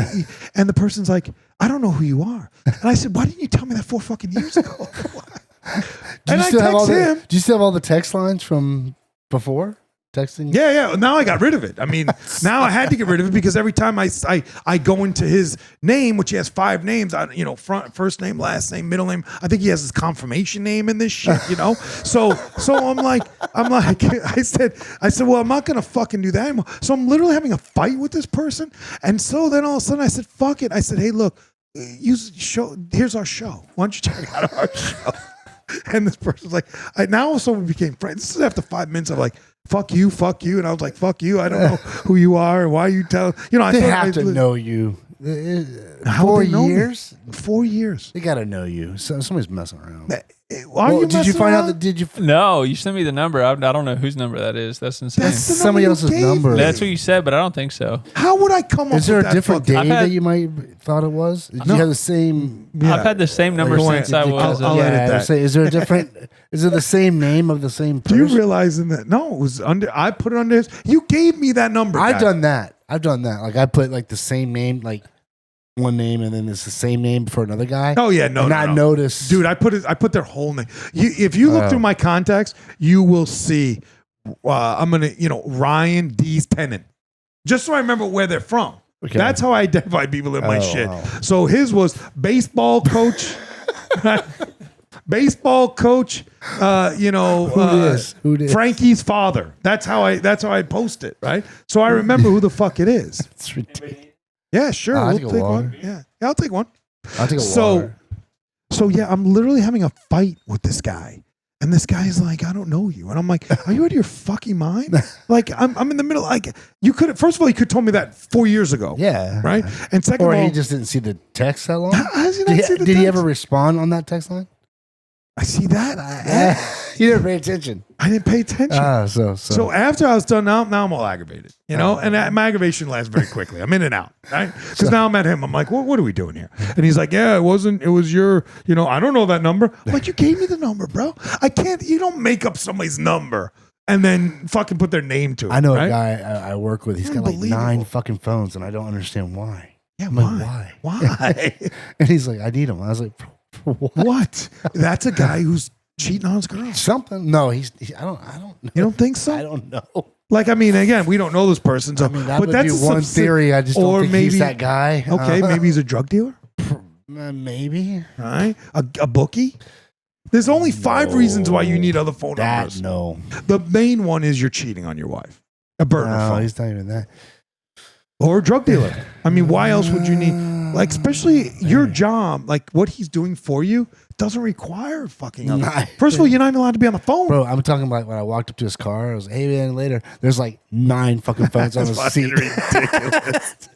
and the person's like, I don't know who you are. And I said, why didn't you tell me that 4 fucking years ago? And I text him. Do you still have all the text lines from before texting? Yeah. Now I got rid of it. I mean, now I had to get rid of it because every time I go into his name, which he has 5 names, first name, last name, middle name. I think he has his confirmation name in this shit, So I'm like, I said, well, I'm not gonna fucking do that anymore. So I'm literally having a fight with this person, and so then all of a sudden I said, fuck it. I said, hey, look, here's our show. Why don't you check out our show? And this person's like, now also we became friends. This is after 5 minutes of like, fuck you. And I was like, fuck you. I don't know who you are and why you tell. They have to know you. How 4 years? 4 years. They got to know you. So somebody's messing around. Did you find out that? No, you sent me the number. I don't know whose number that is. That's insane. That's somebody else's number. That's what you said, but I don't think so. How would I come up with that? Is there a different day that you might thought it was? Did you have the same? Yeah. I've had the same number since I was. I'll edit that. Say, is there a different? Is it the same name of the same person? Do you realize that? No, it was under. I put it under his. You gave me that number. I've done that. Like I put like the same name, like one name, and then it's the same name for another guy. Oh yeah, no. Notice, dude. I put their whole name. If you look through my contacts, you will see. I'm gonna, Ryan Dees Tennant, just so I remember where they're from. Okay. That's how I identify people in my shit. Wow. So his was baseball coach. Baseball coach, who did? Frankie's father. That's how I post it, right? So I remember who the fuck it is. It's ridiculous. Yeah, sure. I'll take one. Yeah, I'll take one. I'll take a water. So yeah, I'm literally having a fight with this guy. And this guy's like, I don't know you. And I'm like, are you out of your fucking mind? Like, I'm in the middle. Like, you could, first of all, you could have told me that 4 years ago. Yeah. Right? And second of all, he just didn't see the text that long? Did he ever respond on that text line? I see that. You didn't pay attention. I didn't pay attention. So after I was done, now I'm all aggravated, and my aggravation lasts very quickly. I'm in and out, right? Because now I'm at him. I'm like, what are we doing here? And he's like, yeah, it was your, I don't know that number. I'm like, you gave me the number, bro. You don't make up somebody's number and then fucking put their name to it. I know right? a guy I work with. He's got like 9 fucking phones, and I don't understand why. Yeah, why? Why? And he's like, I need them. I was like, what? That's a guy who's cheating on his girl. Something? No, I don't know. You don't think so? I don't know. Like, I mean, again, we don't know this person. So, that would be one theory. I just don't think he's that guy. Okay, maybe he's a drug dealer. Maybe. All right, a bookie. There's only 5 reasons why you need other phone numbers. No. The main one is you're cheating on your wife. A burner phone. He's not even that. Or a drug dealer. I mean, why else would you need, like, especially your job, like what he's doing for you doesn't require fucking other. First of all, you're not even allowed to be on the phone. Bro, I'm talking about when I walked up to his car, I was, hey man, later. There's like 9 fucking phones on his seat. Ridiculous.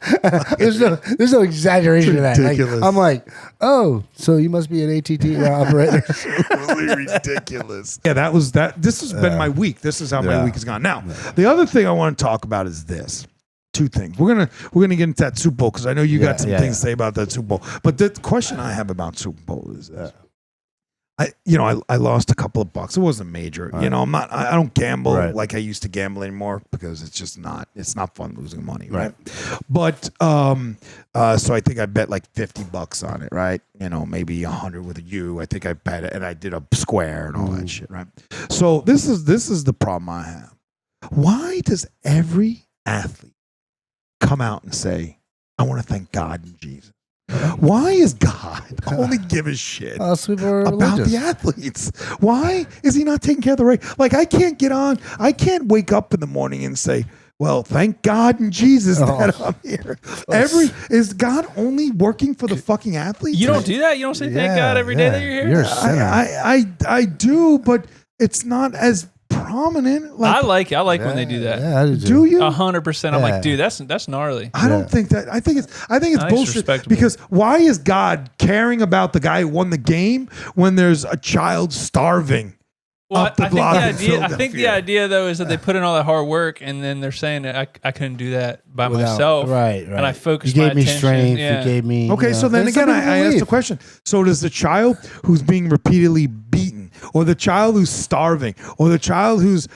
there's no exaggeration to that. Ridiculous. Like, I'm like, oh, so you must be an ATT operator. Really ridiculous. Yeah, that was that. This has been my week. This is how my week has gone. Now, the other thing I want to talk about is this. 2 things. We're gonna get into that Super Bowl because I know you got some things to say about that Super Bowl. But the question I have about Super Bowl is this. I lost a couple of bucks. It wasn't major. Right. I don't gamble like I used to gamble anymore because it's not fun losing money. Right. But so I think I bet like $50 on it. Right. Maybe 100 with you. I think I bet it and I did a square and all that shit. Right. So this is the problem I have. Why does every athlete come out and say, I want to thank God and Jesus? Why is God only give a shit about the athletes? Why is he not taking care of the race? Like, I can't wake up in the morning and say, well, thank God and Jesus that I'm here. Is God only working for the fucking athletes? You don't do that? You don't say thank God every day that you're here? You're a sinner. I do, but it's not as prominent. I like when they do that. Yeah, I do you? 100%. I'm like, dude, that's gnarly. I don't think that. I think it's bullshit. Respectable. Because why is God caring about the guy who won the game when there's a child starving? Well, up the block in I think the idea though is that they put in all that hard work, and then they're saying that I couldn't do that by myself. Right. And I focused. You gave my me attention. strength. Yeah. You gave me. Okay, so then again, I asked the question. So does the child who's being repeatedly beaten, or the child who's starving, or the child who's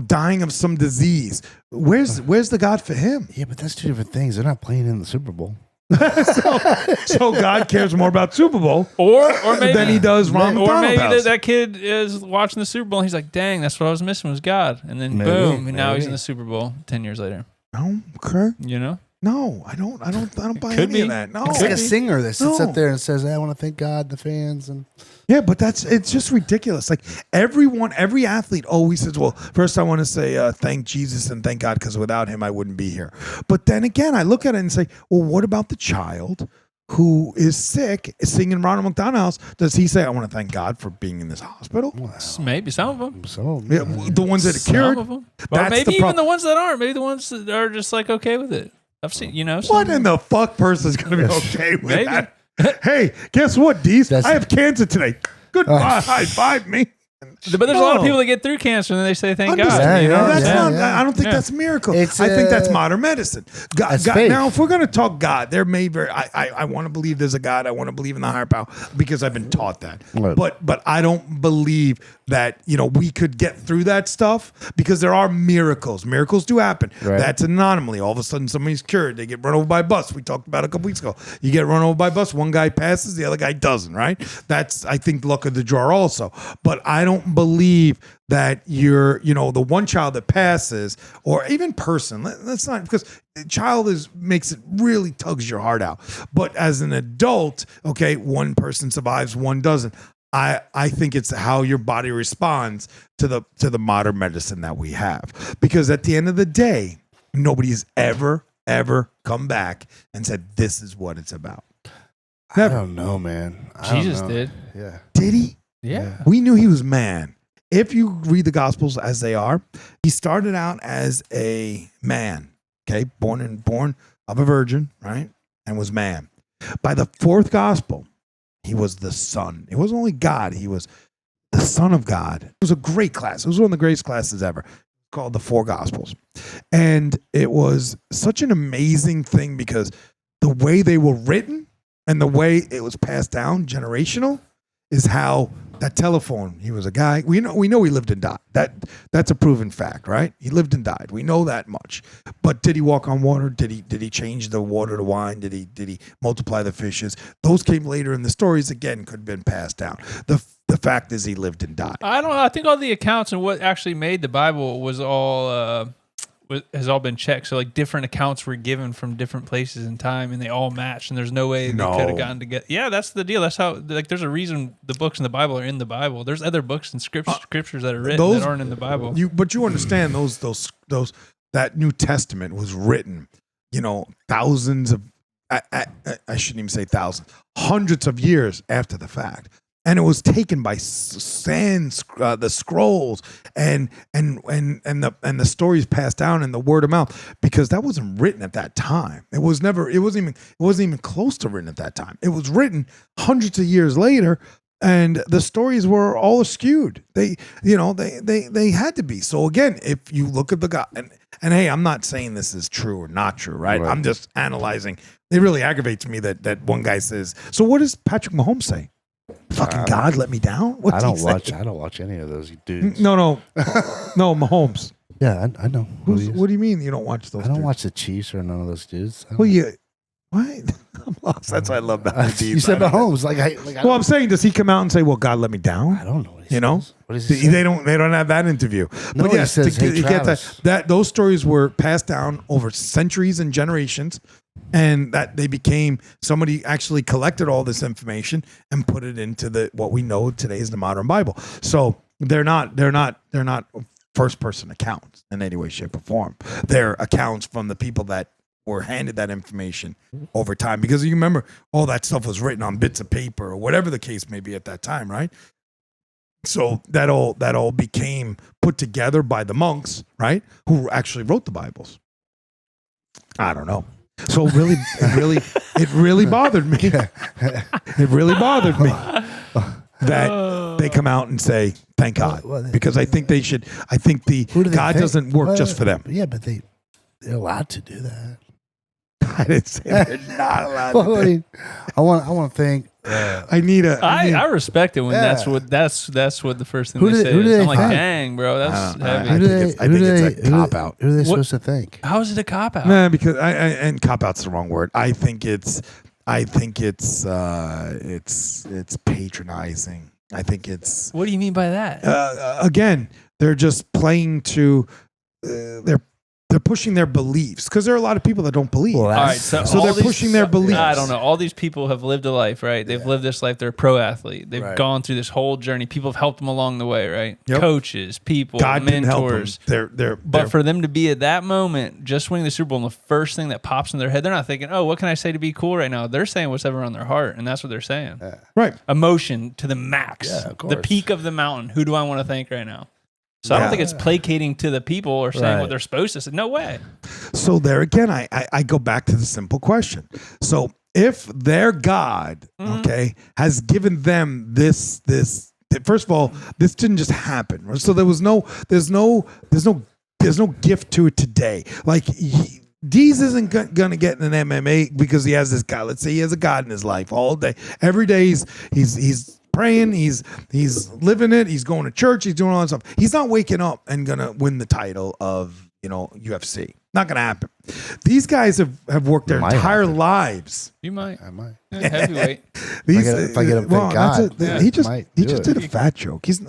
dying of some disease, where's the God for him? Yeah, but that's two different things. They're not playing in the Super Bowl. so God cares more about Super Bowl or maybe than he does Ron or McDonald maybe House. that kid is watching the Super Bowl and he's like, dang, that's what I was missing was God. And then boom, and now he's in the Super Bowl 10 years later. No, okay. No, I don't buy Could any be. of that. No, It's like a singer that sits No. up there and says, hey, I want to thank God, the fans, and yeah, but it's just ridiculous. Like every athlete always says, well, first I want to say thank Jesus and thank God because without him I wouldn't be here. But then again, I look at it and say, well, what about the child who is sick, is singing Ronald McDonald House? Does he say, I want to thank God for being in this hospital? maybe some of them. Yeah, the ones that are cured. Some of them. Or That's maybe the even problem. the ones that aren't. Maybe the ones that are just like okay with it. I've seen, What some- in the fuck person is going to be okay with Maybe. that? Hey, guess what, Dees? That's- I have cancer today. Goodbye. High five me. But there's a lot of No. people that get through cancer and then they say thank God. Understand. Yeah, That's yeah, not. yeah. I don't think Yeah. that's a miracle. It's, I think that's modern medicine. God, that's God, faith. now, if we're going to talk God, there may very. I want to believe there's a God. I want to believe in the higher power because I've been taught that. Right. But I don't believe that we could get through that stuff because there are miracles. Miracles do happen. Right. That's an anomaly. All of a sudden, somebody's cured. They get run over by a bus. We talked about it a couple weeks ago. You get run over by a bus. One guy passes, the other guy doesn't. Right? That's I think luck of the draw also. But I don't believe that you're, the one child that passes, or even person. Let's not, because the child makes it really tugs your heart out. But as an adult, okay, one person survives, one doesn't. I think it's how your body responds to the modern medicine that we have. Because at the end of the day, nobody's ever come back and said this is what it's about. I don't know, man. Jesus did. Yeah. Did he? Yeah. We knew he was man. If you read the Gospels as they are, he started out as a man, okay, born of a virgin, right, and was man. By the fourth Gospel, he was the Son. He wasn't only God; he was the Son of God. It was a great class. It was one of the greatest classes ever, called the Four Gospels, and it was such an amazing thing because the way they were written and the way it was passed down, generational, is how. That telephone, he was a guy. We know he lived and died. That's a proven fact, right? He lived and died. We know that much. But did he walk on water? Did he change the water to wine? Did he multiply the fishes? Those came later in the stories. Again, could have been passed down. The fact is, he lived and died. I don't know. I think all the accounts and what actually made the Bible was all has all been checked. So like different accounts were given from different places and time, and they all matched. And there's no way they could have gotten together. Yeah, that's the deal. That's how. Like, there's a reason the books in the Bible are in the Bible. There's other books and scriptures that are written that aren't in the Bible. But you understand those that New Testament was written, thousands of. I shouldn't even say thousands, hundreds of years after the fact. And it was taken by the scrolls and the stories passed down and the word of mouth, because that wasn't written at that time. It wasn't even close to written at that time. It was written hundreds of years later, and the stories were all skewed. They had to be. So again, if you look at the God, and hey, I'm not saying this is true or not true, right? I'm just analyzing. It really aggravates me that one guy says. So what does Patrick Mahomes say? Fucking God let me down? What's I don't he watch. say? I don't watch any of those dudes. No, Mahomes. Yeah, I know. What do you mean you don't watch those? I don't dudes? watch the Chiefs or none of those dudes. Well, what? I'm lost. That's why I love that. You said Mahomes. Well, I'm saying, does he come out and say, "Well, God let me down"? I don't know. What he says. What does he say? They don't have that interview. No, But he yes, says, "Hey, you get Travis." that those stories were passed down over centuries and generations, and that they became, somebody actually collected all this information and put it into what we know today is the modern Bible. So they're not first person accounts in any way, shape, or form. They're accounts from the people that were handed that information over time, because you remember all that stuff was written on bits of paper or whatever the case may be at that time, right? So that all became put together by the monks, right? Who actually wrote the Bibles. I don't know. So it really bothered me. It really bothered me that they come out and say, thank God. Because I think God doesn't work just for them. Yeah, but they're allowed to do that. I didn't say they're not allowed to do that. I want to think. I respect it when that's what the first thing they say is. I'm like, dang, bro, that's heavy. I think it's a cop out. Who are they supposed to think? How is it a cop out? Nah, because and cop out's the wrong word. I think it's patronizing. I think it's. What do you mean by that? Again, they're just playing to. They're pushing their beliefs because there are a lot of people that don't believe. Well, all right, so they're pushing their beliefs. I don't know. All these people have lived a life, right? They've lived this life. They're a pro athlete. They've gone through this whole journey. People have helped them along the way, right? Yep. Coaches, people, God mentors. Didn't help them. But for them to be at that moment, just winning the Super Bowl, and the first thing that pops in their head, they're not thinking, "Oh, what can I say to be cool right now?" They're saying what's ever on their heart, and that's what they're saying. Right. Emotion to the max. Yeah, of course. The peak of the mountain. Who do I want to thank right now? So I don't think it's placating to the people or saying what they're supposed to say. No way. So there again, I go back to the simple question. So if their God, has given them this, first of all, this didn't just happen. So there's no gift to it today. Like Dees isn't gonna get in an MMA because he has this guy. Let's say he has a God in his life all day, every day. He's praying, he's living it, he's going to church, he's doing all that stuff. He's not waking up and gonna win the title of UFC. Not gonna happen. These guys have worked their entire lives. You might. I might. Yeah, heavyweight. If I get him, thank God. He just did a fat joke. He's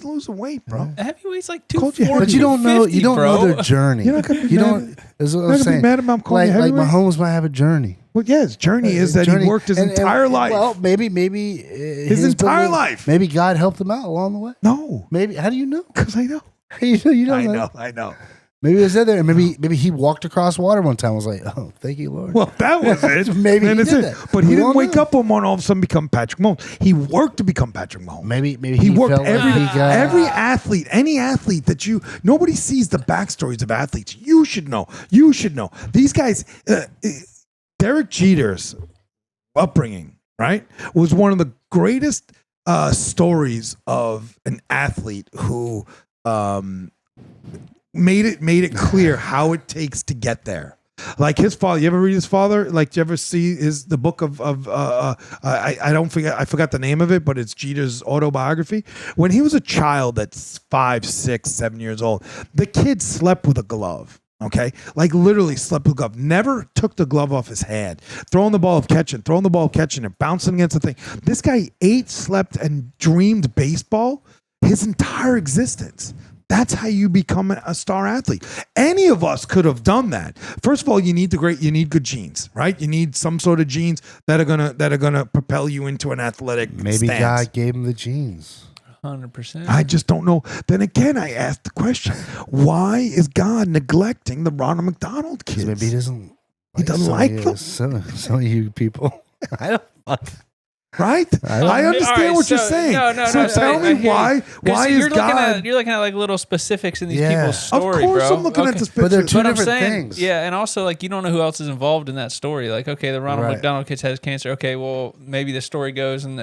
losing weight, bro. Heavyweight's like Told you, 240. But you don't know. You don't bro. know their journey. You're not gonna be mad. That's what You're I'm not gonna saying. be mad about him calling you Like heavyweight? Mahomes might have a journey. Well, yeah, his journey is that he worked his entire life. Well, maybe his entire life. Maybe God helped him out along the way. No, Maybe. How do you know? because I know. You don't I know. Maybe it was there. Maybe he walked across water one time. And was like, oh, thank you, Lord. Well, that was it. Maybe and he it's did it. that. But he We didn't don't wake know. up one morning all of a sudden become Patrick Mahomes. He worked to become Patrick Mahomes. Maybe he worked felt like every athlete, any athlete that nobody sees the backstories of athletes. You should know. These guys, Derek Jeter's upbringing, right, was one of the greatest stories of an athlete who made it clear how it takes to get there. Like his father, you ever read his father? Like, do you ever see the book of I forgot the name of it, but it's Jeter's autobiography. When he was a child that's 5, 6, 7 years old, the kid slept with a glove. Okay, like literally slept with a glove. Never took the glove off his hand. Throwing the ball, catching it, bouncing against the thing. This guy ate, slept, and dreamed baseball his entire existence. That's how you become a star athlete. Any of us could have done that. First of all, you need good genes, right? You need some sort of genes that are gonna propel you into an athletic Maybe stance. God gave him the genes. 100%. I just don't know. Then again, I asked the question: why is God neglecting the Ronald McDonald kids? Maybe he doesn't. He doesn't like them. Some of you people. I don't fuck. Right? I understand All right, what you're saying. No, tell me why is God... You're looking at like little specifics in these Yeah. people's story, Of course bro. I'm looking at this picture. But they're two But I'm different saying, things. yeah, and also like you don't know who else is involved in that story. Like, okay, the Ronald Right. McDonald kid has cancer. Okay, well maybe the story goes and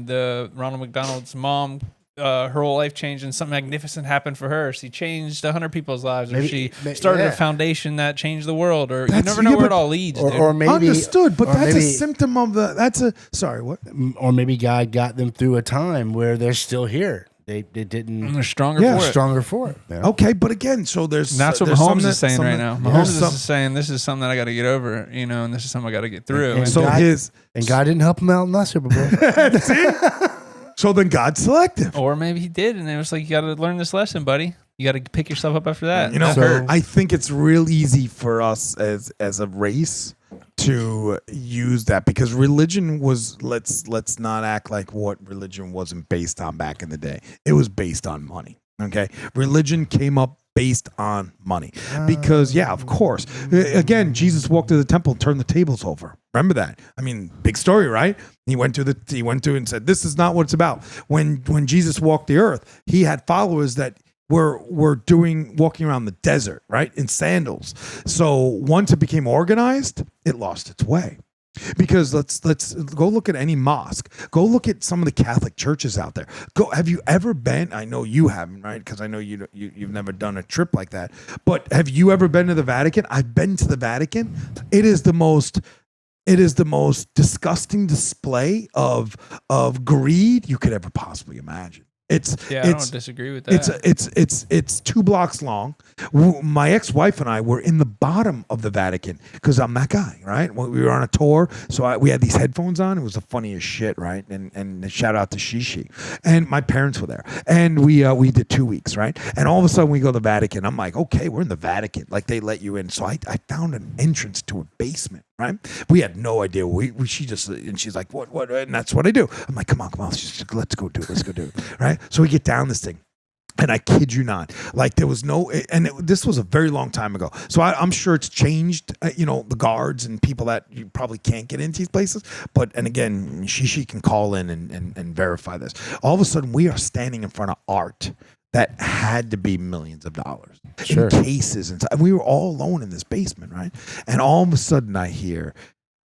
the Ronald McDonald's mom, her whole life changed and something magnificent happened for her. She changed 100 people's lives, or she started a foundation that changed the world, or you never know where it all leads. Or maybe Understood, but that's maybe, a symptom of sorry, what? Or maybe God got them through a time where they're still here. They didn't. They're stronger Yeah. for it. Stronger for it. Yeah. Okay, but again, so there's... And that's what there's Mahomes some is saying some right now. there's Mahomes some- is saying this is something that I got to get over, and this is something I got to get through. And So God, his... and God didn't help him out in that Super Bowl. See? So then God selected. Or maybe he did, and it was like, you got to learn this lesson, buddy. You got to pick yourself up after that. You know, So- I think it's real easy for us as a race to use that because religion was, let's not act like what religion wasn't based on back in the day. It was based on money. Okay. Religion came up based on money. Because, yeah, of course. Again, Jesus walked to the temple and turned the tables over. Remember that? I mean, big story, right? He went to and said, this is not what it's about. When Jesus walked the earth, he had followers that were walking around the desert, right, in sandals. So once it became organized, it lost its way. Because let's go look at any mosque. Go look at some of the Catholic churches out there. Have you ever been? I know you haven't, right? Because I know you've never done a trip like that. But have you ever been to the Vatican? I've been to the Vatican. It is the most disgusting display of greed you could ever possibly imagine. I don't disagree with that. It's 2 blocks long. My ex-wife and I were in the bottom of the Vatican because I'm that guy, right? We were on a tour, so we had these headphones on. It was the funniest shit, right? And shout out to Shishi. And my parents were there, and we did 2 weeks, right? And all of a sudden we go to the Vatican. I'm like, okay, we're in the Vatican, like they let you in. So I found an entrance to a basement. Right? We had no idea. She's like, what? And that's what I do. I'm like, come on. She's like, let's go do it. Right? So we get down this thing. And I kid you not, like there was this was a very long time ago. So I'm sure it's changed, the guards and people that you probably can't get into these places. And again, she can call in and verify this. All of a sudden, we are standing in front of art that had to be millions of dollars in cases. And we were all alone in this basement, right? And all of a sudden I hear,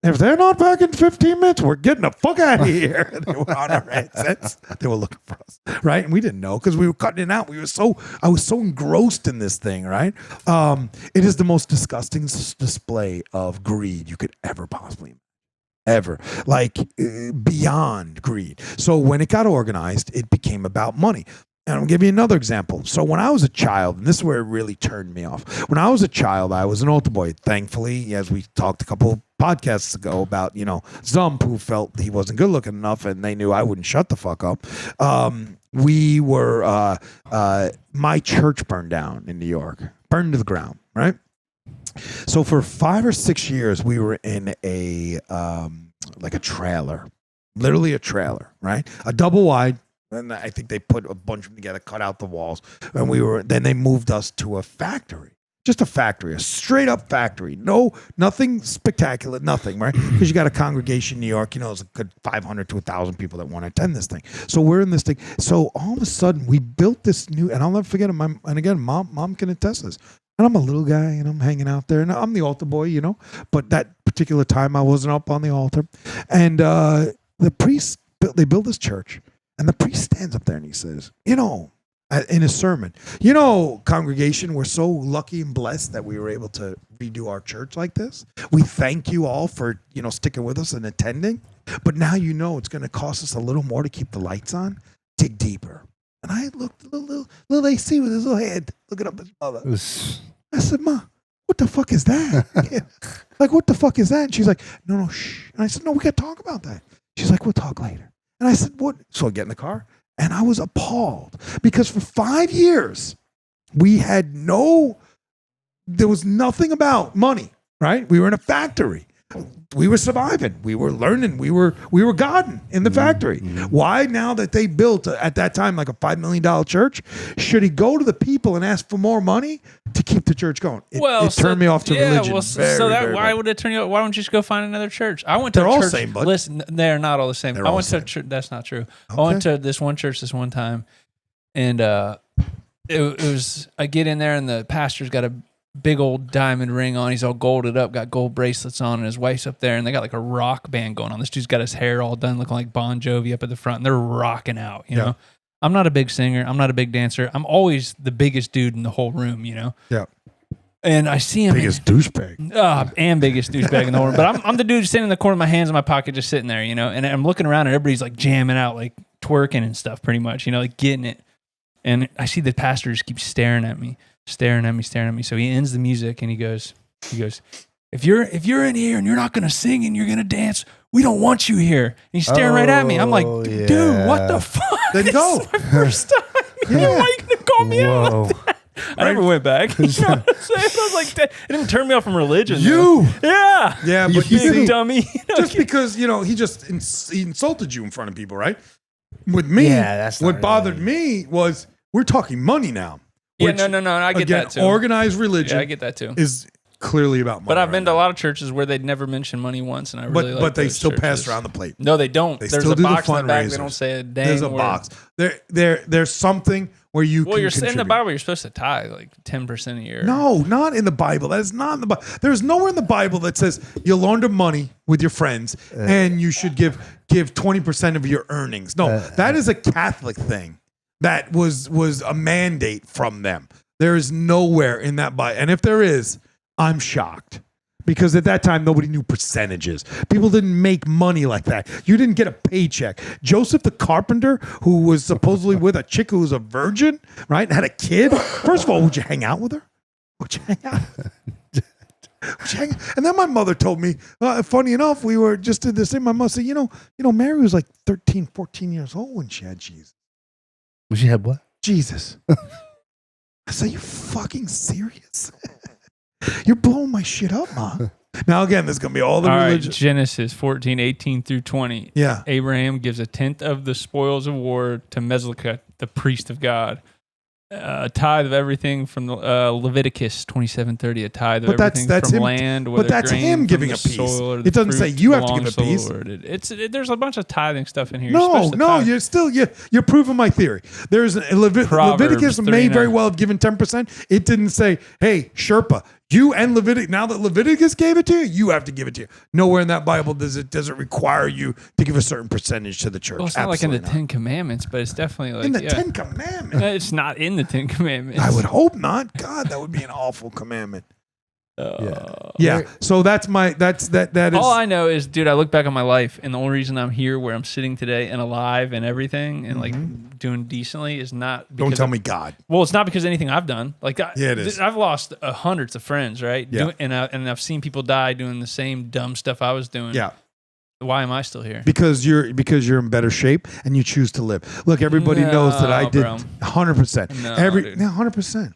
if they're not back in 15 minutes, we're getting the fuck out of here. They were on our headsets. They were looking for us, right? And we didn't know because we were cutting it out. I was so engrossed in this thing, right? It is the most disgusting display of greed you could ever possibly ever, like beyond greed. So when it got organized, it became about money. And I'll give you another example. So when I was a child, and this is where it really turned me off. When I was a child, I was an altar boy. Thankfully, as we talked a couple podcasts ago about, Zump, who felt he wasn't good looking enough and they knew I wouldn't shut the fuck up. My church burned down in New York, burned to the ground, right? So for 5 or 6 years, we were in a trailer, literally a trailer, right? A double wide. And I think they put a bunch of them together, cut out the walls. And then they moved us to a factory. Just a factory, a straight up factory. Nothing spectacular, nothing, right? Because you got a congregation in New York, it's a good 500 to 1,000 people that want to attend this thing. So we're in this thing. So all of a sudden we built this new, and I'll never forget it. And again, mom can attest this. And I'm a little guy and I'm hanging out there and I'm the altar boy, but that particular time I wasn't up on the altar. And the priest, they built this church. And the priest stands up there and he says, in a sermon, congregation, we're so lucky and blessed that we were able to redo our church like this. We thank you all for, sticking with us and attending. But now it's going to cost us a little more to keep the lights on. Dig deeper. And I looked, little AC with his little head, looking up at his mother. I said, Ma, what the fuck is that? Like, what the fuck is that? And she's like, no, shh. And I said, no, we got to talk about that. She's like, we'll talk later. And I said, what? So I get in the car, and I was appalled because for 5 years, there was nothing about money, right? We were in a factory. We were surviving. We were learning. We were godding in the factory. Why, now that they built at that time like a $5 million church, should he go to the people and ask for more money to keep the church going? It turned me off to religion. Why would it turn you off? Why don't you just go find another church? I went to They're a all church. same, bud. Listen, they're not all the same. They're I all went to a same. church. That's not true. Okay. I went to this one church this one time, and it was, I get in there and the pastor's got a big old diamond ring on. He's all golded up, got gold bracelets on, and his wife's up there, and they got like a rock band going on. This dude's got his hair all done, looking like Bon Jovi up at the front, and they're rocking out, you know? I'm not a big singer. I'm not a big dancer. I'm always the biggest dude in the whole room, Yeah. And I see him. Biggest douchebag. And biggest douchebag in the world. But I'm the dude standing in the corner, my hands in my pocket, just sitting there, and I'm looking around, and everybody's like jamming out, like twerking and stuff, pretty much, like getting it. And I see the pastor just keep staring at me. So he ends the music and he goes, if you're in here and you're not gonna sing and you're gonna dance, we don't want you here. And he's staring right at me. I'm like, dude, what the fuck? Then go. This is my first time. Why you gonna call me out like that? I never went back. You know what I'm saying? I was like, it didn't turn me off from religion. Yeah, but you big dummy. Just because he just he insulted you in front of people, right? With me, what bothered me was we're talking money now. Yeah, which, no. I get again, that too. organized religion Yeah, I get that too. is clearly about money. But I've been right to a now. lot of churches where they'd never mention money once, and I really like But they those still churches. pass around the plate. No, they don't. They There's still a do the box in the back. They fundraisers. don't say a dang There's a word. box. There's something where you Well, can you're in contribute. the Bible. You're supposed to tithe like 10% a year. No, not in the Bible. That is not in the Bible. There's nowhere in the Bible that says you'll launder money with your friends and you should give 20% of your earnings. No, that is a Catholic thing. That was a mandate from them. There is nowhere in that Bible. And if there is, I'm shocked. Because at that time, nobody knew percentages. People didn't make money like that. You didn't get a paycheck. Joseph the carpenter, who was supposedly with a chick who was a virgin, right, and had a kid. First of all, would you hang out with her? Would you hang out? And then my mother told me, funny enough, we were just did this thing. My mother said, you know, Mary was like 13, 14 years old when she had Jesus. When she had what? Jesus. I said, you fucking serious? You're blowing my shit up, Mom. Now, again, there's going to be all the religion. Right, Genesis 14:18 through 20. Yeah. Abraham gives a tenth of the spoils of war to Melchizedek, the priest of God. A tithe of everything from Leviticus 27:30. A tithe of everything that's from him, land. but that's grain him from giving the a piece. soil or the It doesn't say fruit you have to give belongs a piece. the Lord. There's a bunch of tithing stuff in here. No, you're still you're proving my theory. There's Leviticus may 39. very well have given 10%. It didn't say, hey, Sherpa, you and Leviticus. Now that Leviticus gave it to you, you have to give it to you. Nowhere in that Bible does it require you to give a certain percentage to the church. Well, it's not like in the Ten Commandments, but it's definitely like in the Ten Commandments. It's not in the Ten Commandments. I would hope not. God, that would be an awful commandment. Yeah. Yeah. So that is All I know is, dude, I look back on my life, and the only reason I'm here, where I'm sitting today and alive and everything, and like doing decently, is not. Because Don't tell me God. Well, it's not because of anything I've done. Like, it is. I've lost hundreds of friends, right? Yeah. And I've seen people die doing the same dumb stuff I was doing. Yeah. Why am I still here? Because you're in better shape and you choose to live. Look, everybody knows that I did bro. 100%. No, dude. 100%.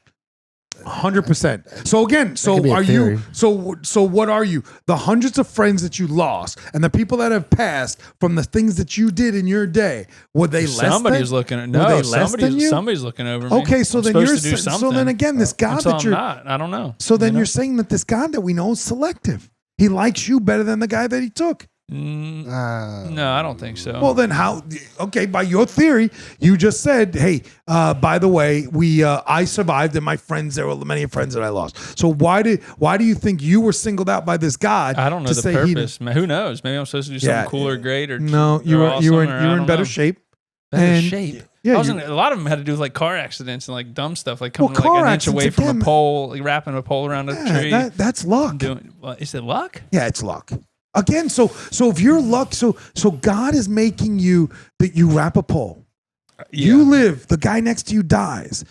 100%. So again, so be a are theory. you? So what are you? The hundreds of friends that you lost and the people that have passed from the things that you did in your day. Were they less Somebody's than? looking at Were they less than you? Somebody's looking over me. Okay, so I'm then supposed you're to do so something. then again, this God Until that I'm you're not. I don't know. So then You know? you're saying that this God that we know is selective. He likes you better than the guy that he took. No, I don't think so. Well, then how? Okay, by your theory, you just said, "Hey, by the way, I survived, and my friends, there were many friends that I lost. So why do you think you were singled out by this God? I don't know to the say purpose. Who knows? Maybe I'm supposed to do something cool or great or no? You were in better shape. Better And- shape. Yeah, a lot of them had to do with like car accidents and like dumb stuff, like coming car like an inch away accidents, from again, a pole, like wrapping a pole around a tree. That's luck. Is it luck? Yeah, it's luck. Again, so if you're luck, so God is making you that you wrap a pole. You live, the guy next to you dies.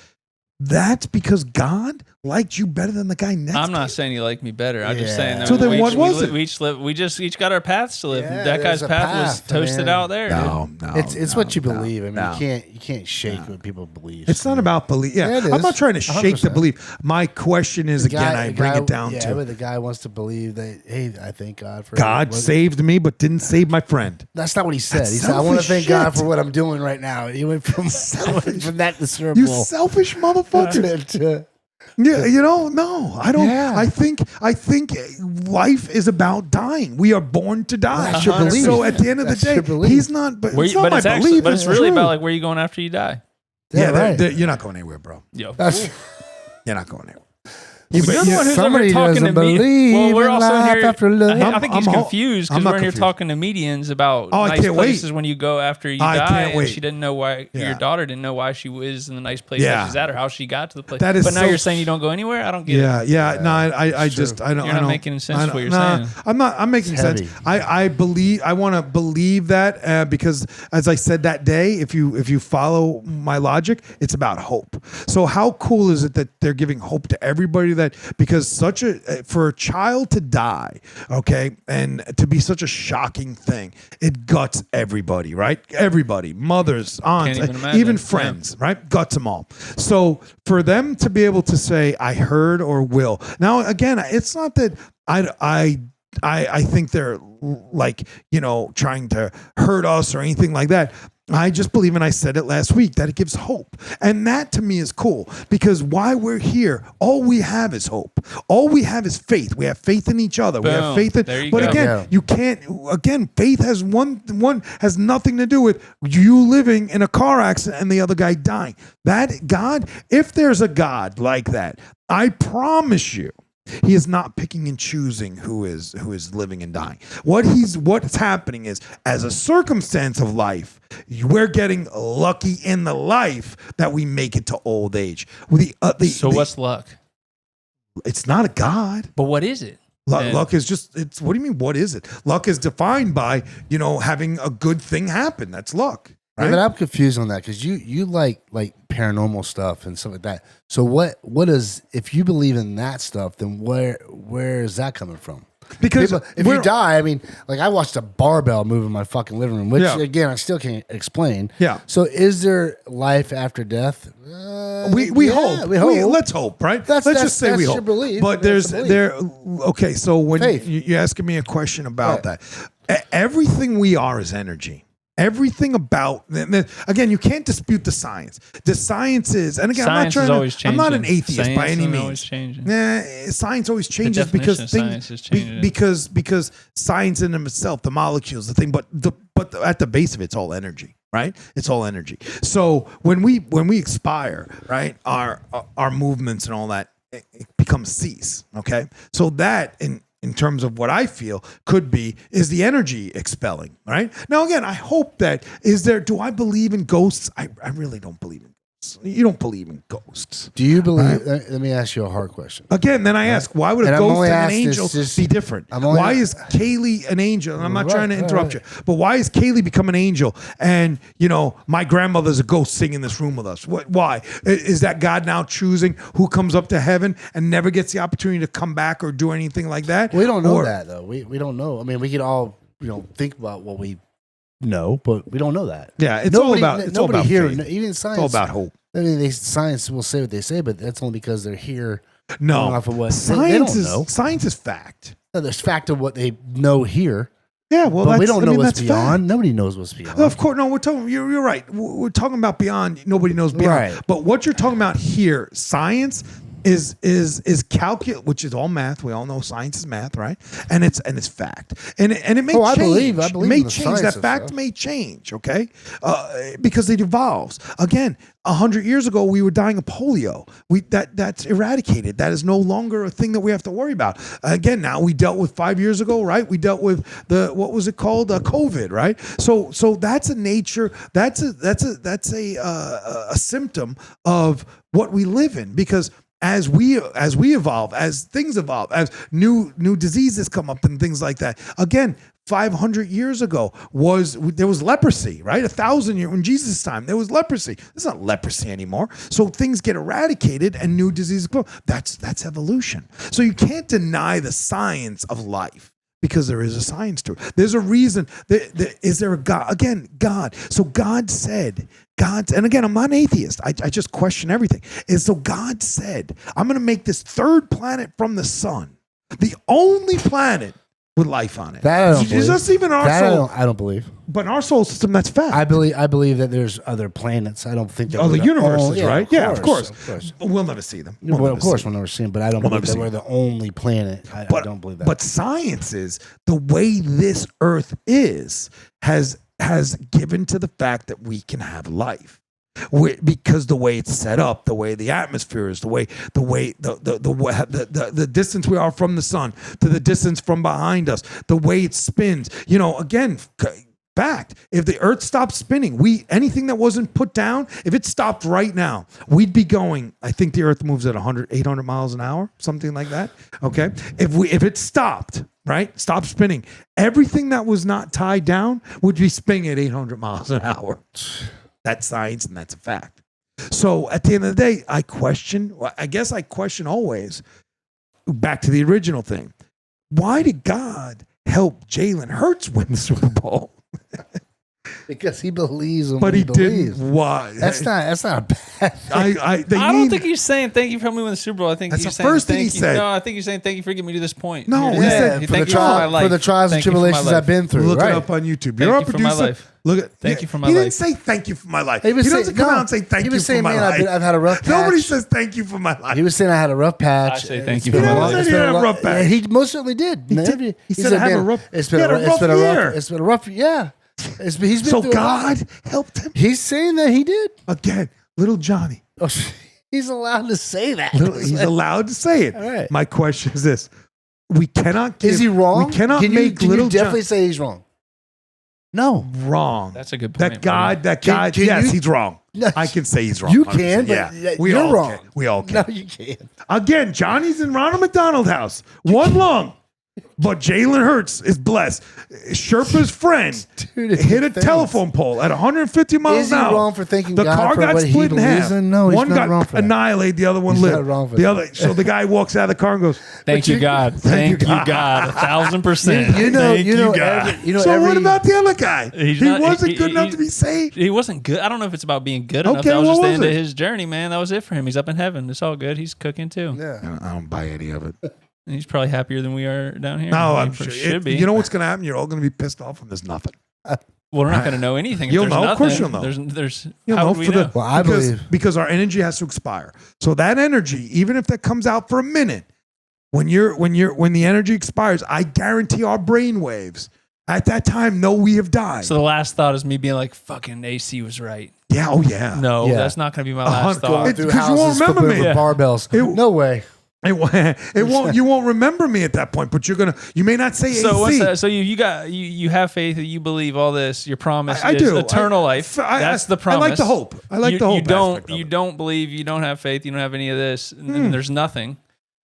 That's because God liked you better than the guy next to you. I'm not saying he liked me better. I'm just saying that So then we what each, was we, it? We each live. We just each got our paths to live. Yeah, That guy's there's a path was path, toasted man. out there. No, It's what you believe. I mean, no. you can't shake what people believe. It's not about belief. Yeah, Yeah, it I'm is. not trying to shake the 100%. belief. My question is, I bring it down yeah, to but the guy wants to believe that, hey, I thank God for God saved me, but didn't save my friend. That's not what he said. That's He said, I want to selfish thank God shit. for what I'm doing right now. He went from that to Super You Bowl selfish motherfucker. to Yeah, no, I don't. Yeah. I think life is about dying. We are born to die. That's your belief. So at the end of the That's your day, belief. he's not. But it's not but my it's actually, belief. but it's really true. about like where you going after you die. Yeah, right. you're not going anywhere, bro. Yo, That's You're not going anywhere. You're the one who's over somebody talking to doesn't me. believe Well, we're in also life here. after love. I think he's I'm confused I'm because not we're in here confused. talking to medians about Oh, I nice can't wait. places when you go after you I die, can't and wait. she didn't know why Yeah. your daughter didn't know why she was in the nice place Yeah. that she's at or how she got to the place. That is but now so- you're saying you don't go anywhere. I don't get it. Yeah. No, I just I don't. You're I not don't, making sense I of what don't- you're nah, saying. I'm not. I'm making It's sense. heavy. I believe. I want to believe that because, as I said that day, if you follow my logic, it's about hope. So how cool is it that they're giving hope to everybody that because for a child to die, okay, and to be such a shocking thing, it guts everybody, right? Everybody, mothers, aunts, Can't even imagine. even friends, right? Guts them all. So for them to be able to say, "I heard" or "will." Now, again, it's not that I think they're like trying to hurt us or anything like that. I just believe, and I said it last week, that it gives hope. And that to me is cool because why we're here, all we have is hope. All we have is faith. We have faith in each other. Boom. We have faith in, but go. again, you can't, again, faith has one has nothing to do with you living in a car accident and the other guy dying. That God, if there's a God like that, I promise you, he is not picking and choosing who is living and dying. What's happening is, as a circumstance of life, we're getting lucky in the life that we make it to old age. What's luck? It's not a God. But what is it? Luck is just, it's, what do you mean, what is it? Luck is defined by, having a good thing happen. That's luck. Right? Yeah, but I'm confused on that because you like paranormal stuff and stuff like that. So what is, if you believe in that stuff, then where is that coming from? Because if you die, I mean, like I watched a barbell move in my fucking living room, which again I still can't explain. Yeah. So is there life after death? We hope. Let's hope, right? Let's just say we hope. Belief. But okay. So when you're asking me a question about that, everything we are is energy. Everything about, again, you can't dispute the science. The science is, and again, science I'm not an atheist science by any means. Always changing. Science always changes because things, because science in itself, the molecules, the thing, but at the base of it, it's all energy, right? It's all energy. So when we expire, right, our movements and all that, it becomes cease. Okay, so that in terms of what I feel is the energy expelling, right? Now, again, I hope that do I believe in ghosts? I really don't believe in ghosts. You don't believe in ghosts. Do you believe, let me ask you a hard question. Again, then I ask, why would a ghost and an angel be different? Why is Kaylee an angel? And I'm not trying to interrupt you, but why is Kaylee become an angel? And, my grandmother's a ghost singing in this room with us. Why? Is that God now choosing who comes up to heaven and never gets the opportunity to come back or do anything like that? We don't know that, though. We don't know. I mean, we could all, think about what we know, but we don't know that. Yeah, it's all about here, faith. even science. It's all about hope. I mean, science will say what they say, but that's only because they're here. No, off of what science they don't know. Science is fact. No, there's fact of what they know here. Yeah, well, but we don't know what's beyond. Fact. Nobody knows what's beyond. Of course, no. We're talking. You're right. We're talking about beyond. Nobody knows beyond. Right. But what you're talking about here, science is calculus, which is all math. We all know science is math, right? And it's fact. And it may change. I believe it may change. That fact may change. Okay, because it evolves. Again, 100 years ago, we were dying of polio. That's eradicated. That is no longer a thing that we have to worry about. Again, now we dealt with 5 years ago, right? We dealt with what was it called? COVID, right? So that's a nature. That's a symptom of what we live in because. As we evolve, as things evolve, as new diseases come up and things like that. Again, 500 years ago there was leprosy, right? 1,000 years in Jesus' time there was leprosy. It's not leprosy anymore. So things get eradicated and new diseases come. That's evolution. So you can't deny the science of life. Because there is a science to it. There's a reason. Is there a God? Again, God. So God said, and again, I'm not an atheist. I just question everything. And so God said, I'm going to make this third planet from the sun, the only planet with life on it. That I don't believe. Just even our soul. I don't believe. But in our soul system, that's fact. I believe that there's other planets. I don't think that other universes, right? Of course. But we'll never see them. We'll never see them. But I don't believe that we're the only planet. I don't believe that. But science is the way this Earth has given to the fact that we can have life. Because the way it's set up, the way the atmosphere is, the distance we are from the sun to the distance from behind us, the way it spins. Again, fact. If the Earth stopped spinning, anything that wasn't put down, if it stopped right now, we'd be going. I think the Earth moves at 800 miles an hour, something like that. Okay, if it stopped. Right? Stop spinning. Everything that was not tied down would be spinning at 800 miles an hour. That's science and that's a fact. So at the end of the day, I question always, back to the original thing. Why did God help Jalen Hurts win the Super Bowl? Because he believes in but what he he believes. didn't. Why? That's not a bad thing. I don't think he's saying thank you for helping me win the Super Bowl. I think That's you're the saying first thing thank he you. said. No, I think you're saying thank you for getting me to this point. No, You're he saying, said thank for you the, for my life. for the trials and Thank you for my tribulations life. I've been through. Look right. it up on YouTube. Thank You're our you for my producer. life. Look at Thank you for my He life. didn't say thank you for my life. He was doesn't saying, come out and say thank he you was saying, for my man, life. I've had a rough patch. Nobody says thank you for my life. He was saying I had a rough patch. I say thank It's you been for a my long- life. it's He been had a a long- rough patch. yeah, he most certainly did. He did. He said I have a rough- It's been he had a rough year. It's been a rough. Yeah. He's been So through a lot. God helped him. He's saying that he did. Again, little Johnny. Oh, he's allowed to say that. He's allowed to say it. All right. My question is this. We cannot give, Is he wrong? We cannot can make you little definitely Johnny say he's wrong? No. wrong. That's a good point. That God, Can yes, you- he's wrong. No, I can say he's wrong. You 100%. can, but yeah. you're all wrong. Can. We all can. No, you can't. Again, Johnny's in Ronald McDonald House. One lung. But Jalen Hurts is blessed. Sherpa's friend Dude, hit a thanks. telephone pole at 150 miles Is he an hour. wrong for thanking the God car for got what he split in believes half. in? No, he's one not got wrong for that. annihilated. The other one He's lived. not wrong for the that. other. So the guy walks out of the car and goes, Thank you, God. Thank you, God. 1,000%. You know, Thank you know, God. so what about the other guy? He's He not- wasn't he- good enough he- to be saved. He wasn't good. I don't know if it's about being good enough. Okay, That was what just the was end of it? his journey, man. That was it for him. He's up in heaven. It's all good. He's cooking too. Yeah. I don't buy any of it. And he's probably happier than we are down here. No, He I'm sure. should be. You know what's going to happen? You're all going to be pissed off when there's nothing. well, we're not going to know anything. If You'll there's know. Nothing. Of course you'll know. There's You'll how know would we for know? Well, I believe. because our energy has to expire. So that energy, even if that comes out for a minute, when the energy expires, I guarantee our brain waves at that time know we have died. So the last thought is me being like, "Fucking AC was right." yeah, oh yeah. No, Yeah. that's not going to be my last Going thought. It's because you won't remember me. With barbells. No way. It won't. You won't remember me at that point. But you may not say So AC. what's that? So you have faith that you believe all this. Your promise I is do. eternal life. That's the promise. I like the hope. I like you, the hope. You don't. aspect of You it. don't believe. You don't have faith. You don't have any of this. And then there's nothing.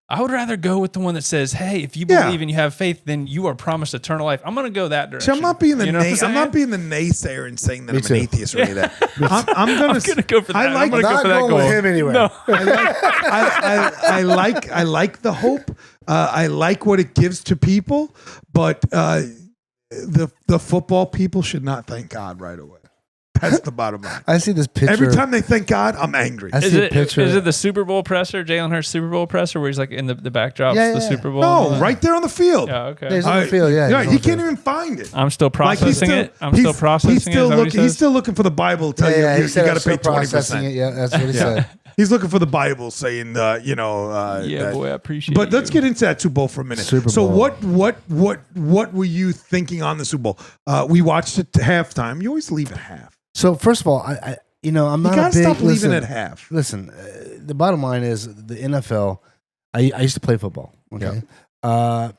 I would rather go with the one that says, "Hey, if you Yeah. believe and you have faith, then you are promised eternal life." I'm going to go that See, direction. I'm not being the You know what I'm I'm saying? not being the naysayer and saying that Me I'm too. an atheist or any of that. I'm gonna go for that. I like I'm gonna go Not for that going goal. with him anyway. No. I like the hope. I like what it gives to people, but the football people should not thank God right away. That's the bottom line. I see this picture. Every time they thank God, I'm angry. I Is see a it, picture. is it the Super Bowl presser, Jalen Hurts Super Bowl presser, where he's like in the backdrop's Yeah, the yeah. Super Bowl? and all No, that? right there on the field. Yeah, okay. Yeah, he's on the field, yeah, he's on he the can't field. even find it. I'm still Like, processing it. I'm still processing He's still it. Is that what he looking. He's says? still looking for the Bible to tell yeah, you he said got to still pay 20%. processing it. Yeah, that's what he said. He's looking for the Bible saying, Yeah, that- boy, I appreciate But let's you. get into that Super Bowl for a minute. Super So Bowl. what were you thinking on the Super Bowl? We watched it to halftime. You always leave at half. So first of all, I'm You not a gotta big stop leaving listen, at half. Listen, the bottom line is the NFL. I used to play football. Okay, I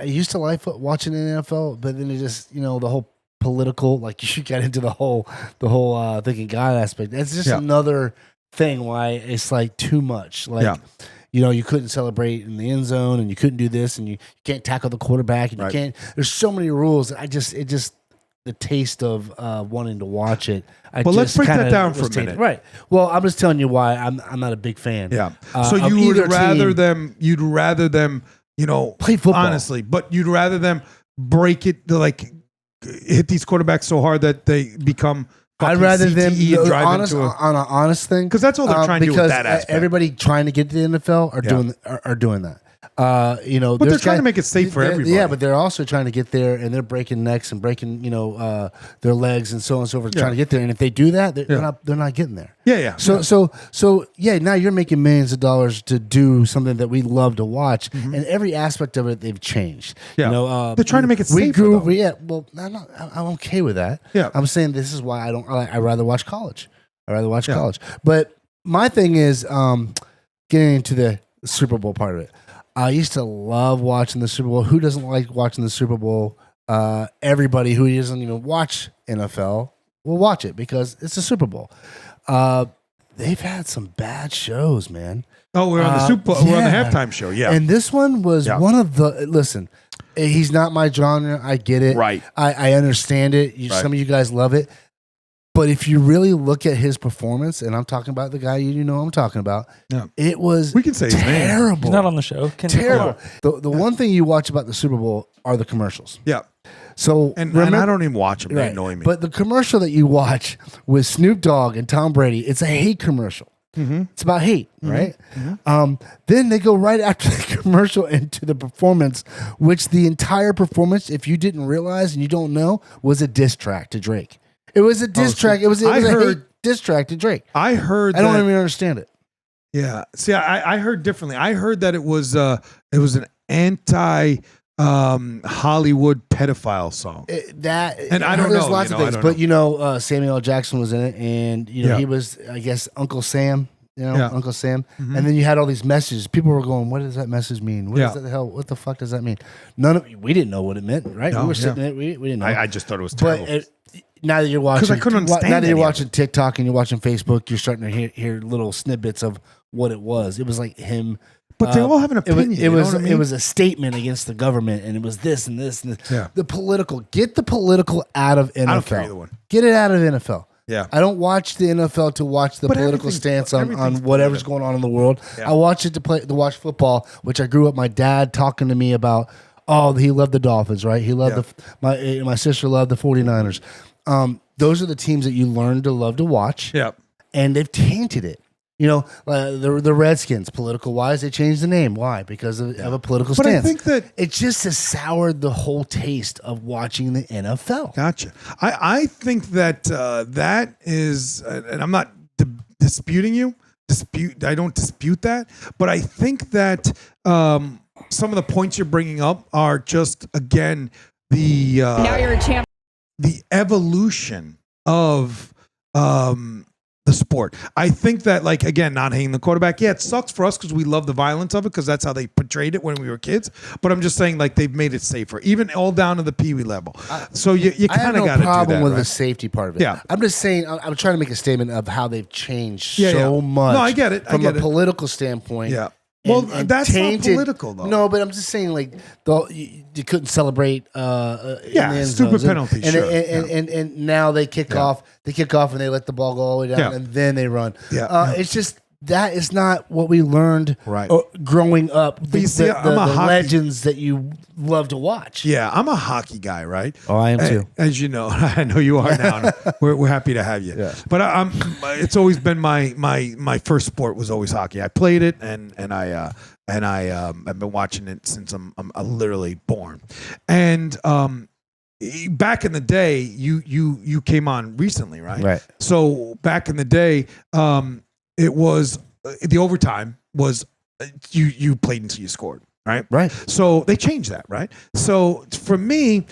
used to like watching the NFL, but then it just the whole political, like you get into the whole thinking God aspect. It's just another thing why it's like too much. Like you couldn't celebrate in the end zone, and you couldn't do this, and you can't tackle the quarterback, and you can't. There's so many rules. The taste of wanting to watch it. Well, let's break that down for a minute. Right. Well, I'm just telling you why I'm not a big fan. Yeah. of So you either would rather team. you'd rather them, Play football. honestly, but you'd rather them break it, like hit these quarterbacks so hard that they become I'd rather CTE them and drive honest, into a, on an honest thing, because that's all they're trying to do with because that aspect. everybody trying to get to the NFL are doing that. But they're trying to make it safe for everybody. Yeah, but they're also trying to get there, and they're breaking necks and breaking their legs and so on and so forth, trying to get there. And if they do that, they're not getting there. Yeah. So now you're making millions of dollars to do something that we love to watch, and every aspect of it they've changed. Yeah. They're trying to make it we safer, grew. though. I'm okay with that. Yeah. I'm saying this is why I rather watch college. I rather watch college. But my thing is getting into the Super Bowl part of it. I used to love watching the Super Bowl. Who doesn't like watching the Super Bowl? Everybody who doesn't even watch NFL will watch it because it's a Super Bowl. They've had some bad shows, man. Oh, we're on the Super Bowl. We're on the halftime show. Yeah. And this one was one of the. Listen, he's not my genre. I get it. Right. I understand it. Some of you guys love it. But if you really look at his performance, and I'm talking about the guy you know I'm talking about, it was We can say his name. terrible. He's not on the show. Terrible. The one thing you watch about the Super Bowl are the commercials. Yeah. So and I don't even watch them. They right. annoy me. But the commercial that you watch with Snoop Dogg and Tom Brady, it's a hate commercial. It's about hate, right? Then they go right after the commercial into the performance, which the entire performance, if you didn't realize and you don't know, was a diss track to Drake. It was a diss track. It was a hate diss track to Drake. I heard. I don't even understand it. Yeah. See, I heard differently. I heard that it was an anti Hollywood pedophile song. And I don't there's know, lots you of know, things, I don't but you know, Samuel L. Jackson was in it, and you know he was, I guess, Uncle Sam. You know, Uncle Sam. And then you had all these messages. People were going, "What does that message mean? What is that hell? What the fuck does that mean?" We didn't know what it meant, right? No, we were sitting there, we didn't know. I just thought it was terrible. But now that you're watching, I couldn't understand now that you're any of watching TikTok and you're watching Facebook, you're starting to hear little snippets of what it was. It was like him. But they all have an opinion. It was what I mean? it was a statement against the government, and it was this and this and this. Yeah. The political. Get the political out of NFL. I don't care either one. Get it out of NFL. Yeah. I don't watch the NFL to watch the political stance on whatever's going on in the world. Yeah. I watch it to watch football, which I grew up my dad talking to me about. Oh, he loved the Dolphins, right? He loved my sister loved the 49ers. Those are the teams that you learn to love to watch. Yeah. And they've tainted it. You know, the Redskins, political wise, they changed the name. Why? Because of a political stance. I think that it just has soured the whole taste of watching the NFL. Gotcha. I think that that is, and I'm not disputing you. I don't dispute that, but I think that some of the points you're bringing up are just again the now you're a champ. The evolution of the sport. I think that, like, again, not hating the quarterback. Yeah, it sucks for us because we love the violence of it because that's how they portrayed it when we were kids. But I'm just saying, like, they've made it safer, even all down to the peewee level. So you kind of got to do that. I have no problem with the safety part of it. Yeah. I'm just saying, I'm trying to make a statement of how they've changed so much. No, I get it. From a political standpoint. Yeah. Well, that's tainted, not political, though. No, but I'm just saying, like, you couldn't celebrate. Stupid penalty. And now they kick off. They kick off and they let the ball go all the way down, and then they run. It's just that is not what we learned growing up. The legends that you love to watch. Yeah, I'm a hockey guy, right? Oh, I am too. As you know, I know you are now. We're happy to have you. Yeah. But it's always been my first sport was always hockey. I played it and I've been watching it since I'm literally born. And back in the day, you came on recently, right? Right. So back in the day, it was the overtime was you played until you scored. Right. So they changed that. Right. So for me,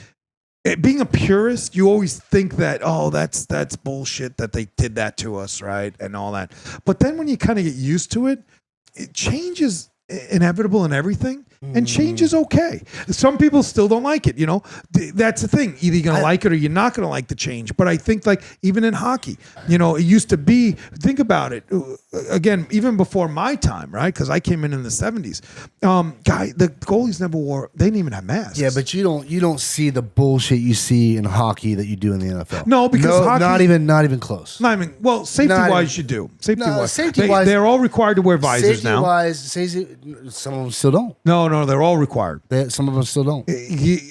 being a purist, you always think that, oh, that's bullshit that they did that to us. Right. And all that. But then when you kind of get used to it, change is inevitable in everything. And change is okay. Some people still don't like it. You know, that's the thing. Either you're going to like it or you're not going to like the change. But I think, like, even in hockey, you know, it used to be, think about it, again, even before my time, right? Because I came in the 70s. The goalies never wore, they didn't even have masks. Yeah, but you don't see the bullshit you see in hockey that you do in the NFL. No, because hockey, not even close. Not even, well, safety-wise, you do. Safety-wise. They're all required to wear visors now. Safety-wise, some of them still don't. No, they're all required. Some of them still don't.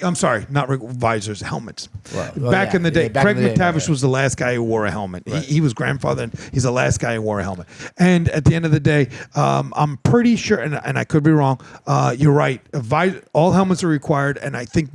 I'm sorry, not visors, helmets. Back in the day, Craig McTavish was the last guy who wore a helmet. Right. He was grandfather, and he's the last guy who wore a helmet. And at the end of the day, I'm pretty sure, and I could be wrong, you're right. All helmets are required, and I think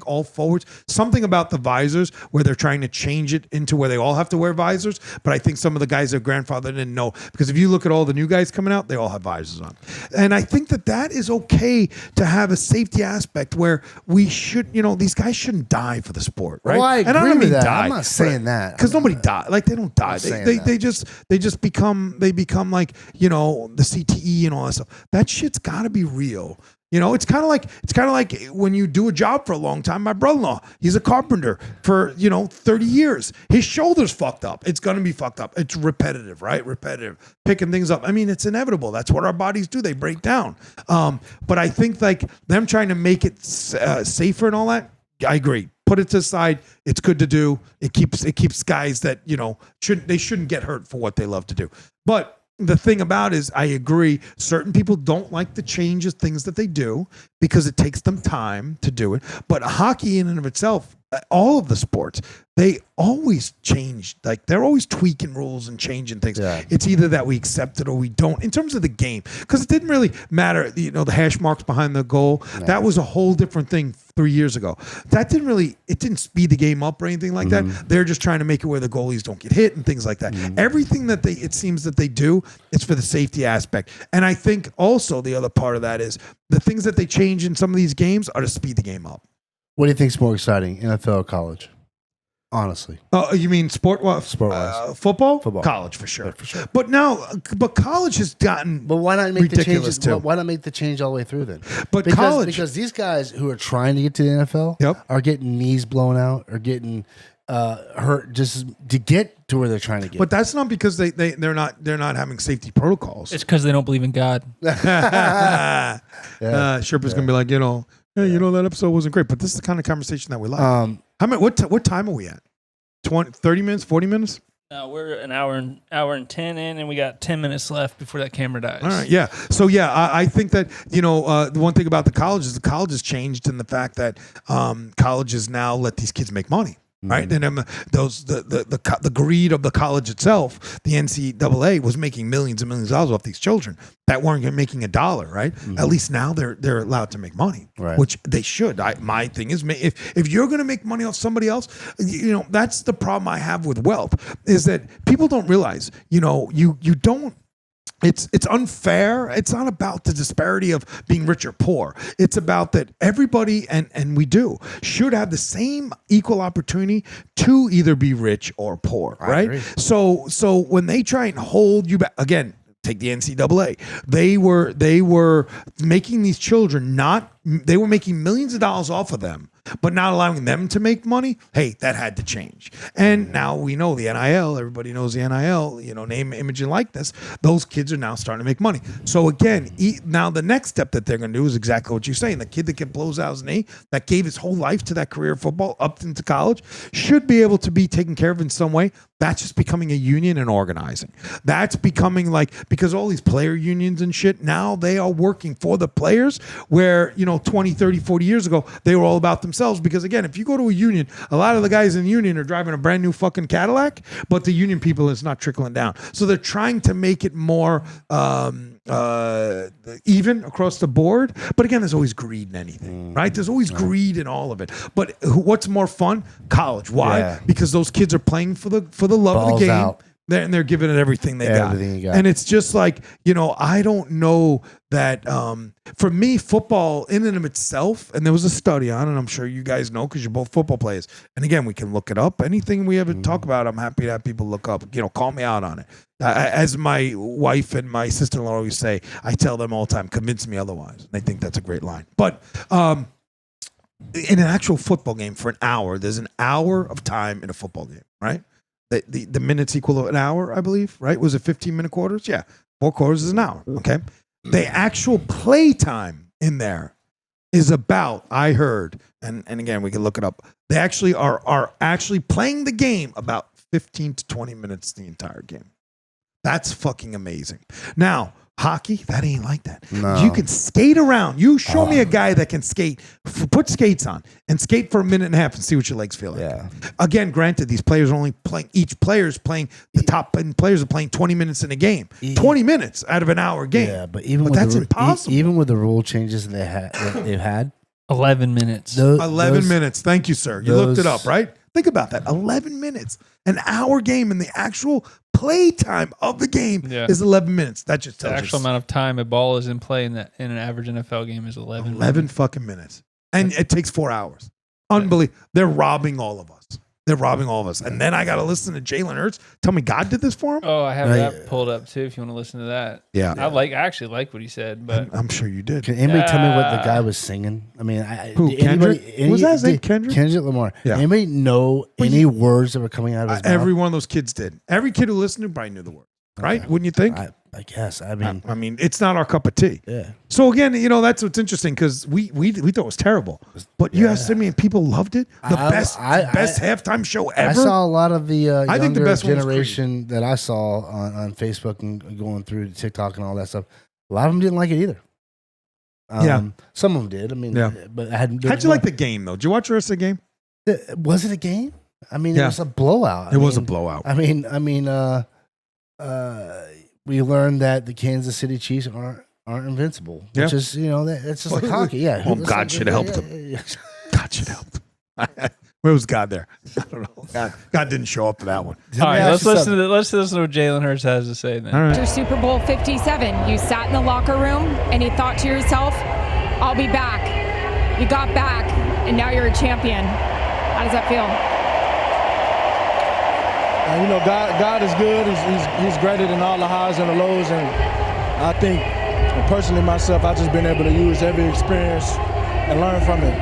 all forwards, something about the visors where they're trying to change it into where they all have to wear visors, but I think some of the guys their grandfather didn't know, because if you look at all the new guys coming out, they all have visors on. And I think that is okay to have a safety aspect where we should, you know, these guys shouldn't die for the sport, right? Well, I agree and I don't mean with that. die. I'm not saying that because nobody died. Like, they don't die. They just become like, you know, the CTE and all that stuff. That shit's got to be real. You know, it's kind of like when you do a job for a long time. My brother-in-law, he's a carpenter for, 30 years. His shoulder's fucked up. It's going to be fucked up. It's repetitive, right? Repetitive. Picking things up. I mean, it's inevitable. That's what our bodies do. They break down. But I think, like, them trying to make it safer and all that, I agree. Put it to the side. It's good to do. It keeps guys that, shouldn't get hurt for what they love to do. But the thing about is, I agree, certain people don't like the changes, things that they do, because it takes them time to do it. But hockey in and of itself, all of the sports, they always change. Like, they're always tweaking rules and changing things. Yeah. It's either that we accept it or we don't, in terms of the game. Because it didn't really matter, the hash marks behind the goal. No. That was a whole different thing 3 years ago. That it didn't speed the game up or anything like that. They're just trying to make it where the goalies don't get hit and things like that. Everything that it seems that they do, it's for the safety aspect. And I think also the other part of that is the things that they change in some of these games are to speed the game up. What do you think's more exciting, NFL or college? Honestly. Oh, you mean sport-wise? Football? Football. College, for sure. But college has gotten But why not make the ridiculous changes? too. Why not make the change all the way through then? But because these guys who are trying to get to the NFL are getting knees blown out or getting hurt just to get to where they're trying to get. But that's not because they're not having safety protocols. It's because they don't believe in God. Sherpa's gonna be like, hey, that episode wasn't great, but this is the kind of conversation that we like. What time are we at? 30 minutes, 40 minutes? No, we're an hour and 10 in, and we got 10 minutes left before that camera dies. All right, yeah. So I think that the one thing about the college is the college has changed in the fact that colleges now let these kids make money. Right, and the greed of the college itself, the NCAA was making millions and millions of dollars off these children that weren't making $1. Right, at least now they're allowed to make money, which they should. My thing is, if you're going to make money off somebody else, that's the problem I have with wealth, is that people don't realize, you don't. It's unfair. It's not about the disparity of being rich or poor. It's about that everybody, and we do, should have the same equal opportunity to either be rich or poor, right? So when they try and hold you back, again, take the NCAA. They were making these children they were making millions of dollars off of them, but not allowing them to make money. Hey, that had to change. And now we know the NIL. Everybody knows the NIL, name, image, and likeness. Those kids are now starting to make money. So again, now the next step that they're going to do is exactly what you're saying. The kid that blows out his knee, that gave his whole life to that career of football up into college, should be able to be taken care of in some way. That's just becoming a union and organizing. That's becoming because all these player unions and shit, now they are working for the players, where, 20, 30, 40 years ago, they were all about themselves. Because again, if you go to a union, a lot of the guys in the union are driving a brand new fucking Cadillac, but the union people is not trickling down. So they're trying to make it more even across the board. But again, there's always greed in anything, right? There's always greed in all of it. But what's more fun? College. Why? Yeah. Because those kids are playing for the love Balls of the game. Out. They're giving it everything they got. You got. And it's just like, I don't know that for me, football in and of itself, and there was a study on it, I'm sure you guys know because you're both football players. And again, we can look it up. Anything we ever talk about, I'm happy to have people look up. Call me out on it. As my wife and my sister-in-law always say, I tell them all the time, convince me otherwise. And they think that's a great line. But in an actual football game for an hour, there's an hour of time in a football game, right? The minutes equal to an hour, I believe, right? Was it 15-minute quarters? Yeah. 4 quarters is an hour, okay? The actual play time in there is about, I heard, and again, we can look it up, they actually are actually playing the game about 15 to 20 minutes the entire game. That's fucking amazing. Now, hockey, that ain't like that. No. You can skate around. You show me a guy that can skate, put skates on, and skate for a minute and a half and see what your legs feel like. Yeah. Again, granted, these players are only playing, each player is playing, the top end players are playing 20 minutes in a game. 20 minutes out of an hour game. Yeah, but that's impossible. Even with the rule changes they've had, 11 minutes. 11 minutes. Thank you, sir. You looked it up, right? Think about that. 11 minutes. An hour game, and the actual play time of the game is 11 minutes. That just tells you. The actual amount of time a ball is in play in an average NFL game is 11 minutes. Fucking minutes. And it takes 4 hours. Unbelievable. They're robbing all of us. They're robbing all of us. And then I got to listen to Jalen Hurts tell me God did this for him. Oh, I have that pulled up too if you want to listen to that. Yeah. I actually like what he said, but I'm sure you did. Can anybody tell me what the guy was singing? I mean, who, Kendrick? Was that his name, Kendrick? Kendrick Lamar. Yeah. Anybody know any words that were coming out of his mouth? Every one of those kids did. Every kid who listened to him probably knew the word. Right? Wouldn't you think? I guess. I mean, it's not our cup of tea. yeah. So again, that's what's interesting because we thought it was terrible, but you asked me, and people loved it. The best halftime show ever. I saw a lot of the I think the younger best one was generation that I saw on Facebook and going through TikTok and all that stuff. A lot of them didn't like it either. Some of them did. I mean, but I hadn't. How'd you like the game though? Did you watch the rest of the game? Was it a game? I mean, it was a blowout. It was a blowout. I mean, we learned that the Kansas City Chiefs aren't invincible, which is it's just like hockey. Yeah, well, God should have helped them. God should have helped them. Where was God there? I don't know. God didn't show up for that one. All right, let's listen to what Jalen Hurts has to say then. All right. After Super Bowl 57, you sat in the locker room and you thought to yourself, "I'll be back." You got back, and now you're a champion. How does that feel? God is good. He's greater than all the highs and the lows, and I think, personally myself, I've just been able to use every experience and learn from it.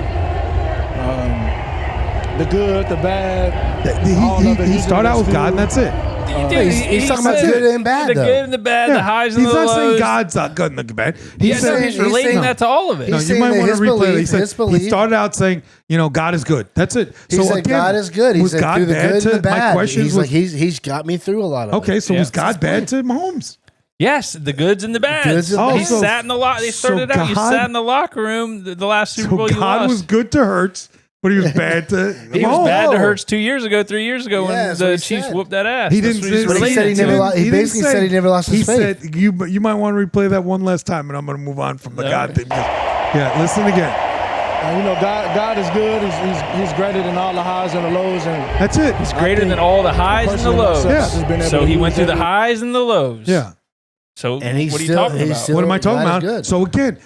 The good, the bad. He started out with God, and that's it. He's talking about good and bad. The good and the bad, the highs and the lows. He's not saying God's not good and the bad. He's relating that to all of it. No, you might want to replay it. He started out saying, God is good. That's it. He said God is good. He said through the good and the bad. He's got me through a lot of it. Okay, so was God bad to Mahomes? Yes, the goods and the bads. He sat in the locker. They started out. You sat in the locker room the last Super Bowl you lost. God was good to Hurts, but he was bad to He was bad to Hurts 2 years ago, 3 years ago when the Chiefs whooped that ass. He didn't. He basically said he never lost his faith. He said you might want to replay that one last time, and I'm going to move on from the God thing. Yeah, listen again. God is good. He's greater than all the highs and the lows, and that's it. He's greater than all the highs and the lows. So he went through the highs and the lows. Yeah. So what are you talking about? What am I talking about? So again,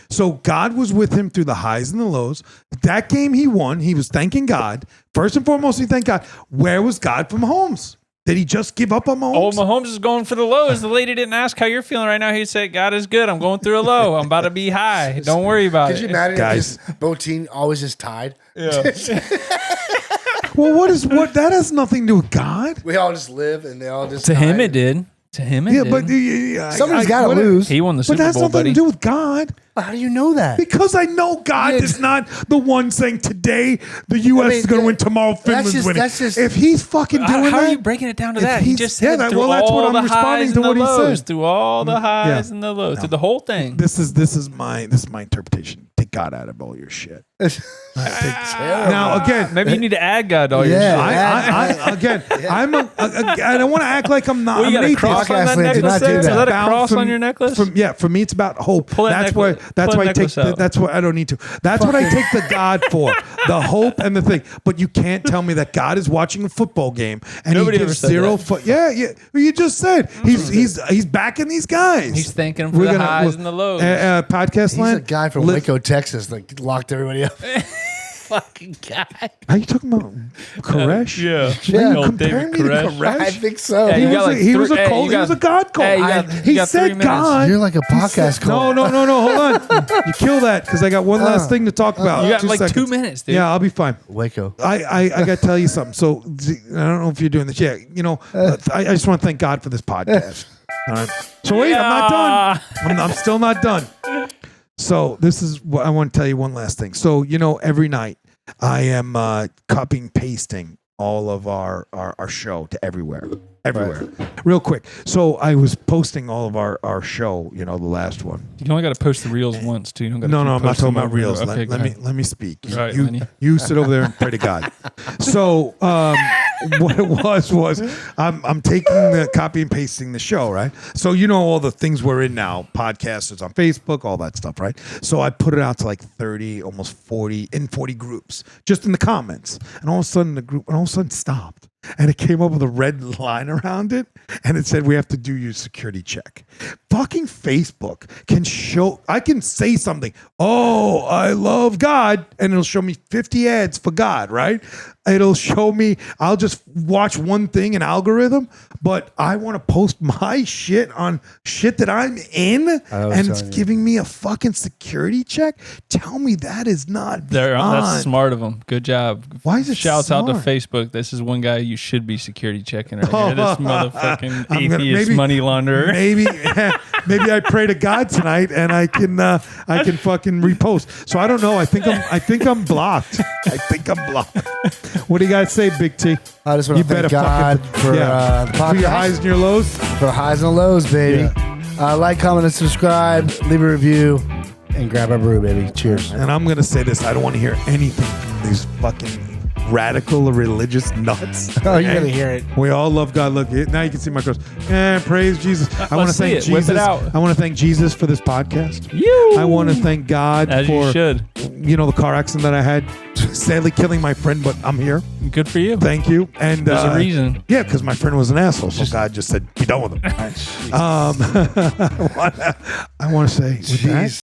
God was with him through the highs and the lows. That game he won, he was thanking God. First and foremost, he thanked God. Where was God from Mahomes? Did he just give up on Mahomes? Oh, Mahomes is going for the lows. The lady didn't ask how you're feeling right now. He said, God is good. I'm going through a low. I'm about to be high. Don't worry about it. Could you imagine guys? Both teams always just tied. Yeah. Well, what? That has nothing to do with God. We all just live, and they all just. To him, it did. To him, it did. But somebody's got to lose. He won the Super Bowl, but that's nothing to do with God. How do you know that? Because I know God is not the one saying today the U.S. is going to win, tomorrow Finland's winning. If he's fucking doing that, how are you breaking it down to that? He just said that's what I'm responding to what he said. Through all the highs and the lows, through the whole thing. This is my interpretation. Take God out of all your shit. Now again, maybe you need to add God to all your shit. I don't want to act like I'm not. Well, you got a cross on that necklace. Is that a cross on your necklace? For me, it's about hope. That's why I take. That's what I don't need to. That's what I take the God for, the hope and the thing. But you can't tell me that God is watching a football game and he gives zero. Yeah. You just said he's backing these guys. He's thanking them for the highs and the lows. Podcast land. He's a guy from Waco, Texas, that locked everybody up. Fucking guy. Are you talking about Koresh? Yeah. Are you comparing me to Koresh? I think so. Yeah, he was a God cult. He said God. You're like a podcast cult. No. Hold on. You kill that because I got one last thing to talk about. You got like 2 minutes, dude. Yeah, I'll be fine. Waco. I got to tell you something. So I don't know if you're doing this. Yeah, I just want to thank God for this podcast. All right. So wait, I'm not done. I'm still not done. So this is what I want to tell you. One last thing. So every night I am copying, pasting all of our show to everywhere. Real quick. So I was posting all of our show. The last one. You only got to post the reels once too. No, I'm not talking about reels. Okay, let me speak. Right, you sit over there and pray to God. So what it was I'm taking the copy and pasting the show, right? So all the things we're in now, podcasters on Facebook, all that stuff, right? So I put it out to like 30, almost 40 groups, just in the comments, and all of a sudden the group stopped. And it came up with a red line around it, and it said, we have to do your security check. Fucking Facebook can I can say something, oh, I love God, and it'll show me 50 ads for God, right? It'll show me, I'll just watch one thing, an algorithm, but I want to post my shit on shit that I'm in, and it's giving me a fucking security check? Tell me that is not That's smart of them. Good job. Why is it Shouts smart? out to Facebook. This is one guy you should be security checking right here. This motherfucking I'm gonna- atheist maybe- money launderer. Maybe I pray to God tonight and I can fucking repost. So I don't know. I think I'm blocked. I think I'm blocked. What do you guys say, Big T? I just want to thank God for the podcast. For your highs and your lows. For the highs and lows, baby. Like, comment, and subscribe. Leave a review. And grab a brew, baby. Cheers. And I'm going to say this. I don't want to hear anything from these fucking radical or religious nuts. Oh, you're going to hear it. We all love God. Look, now you can see my girls. Praise Jesus. I want to thank it. Whip Jesus. it out. I want to thank Jesus for this podcast. I want to thank God As for you should. The car accident that I had, sadly killing my friend, but I'm here. Good for you. Thank you. And There's a reason. Yeah, because my friend was an asshole. So God just said, be done with him. I want to say with that,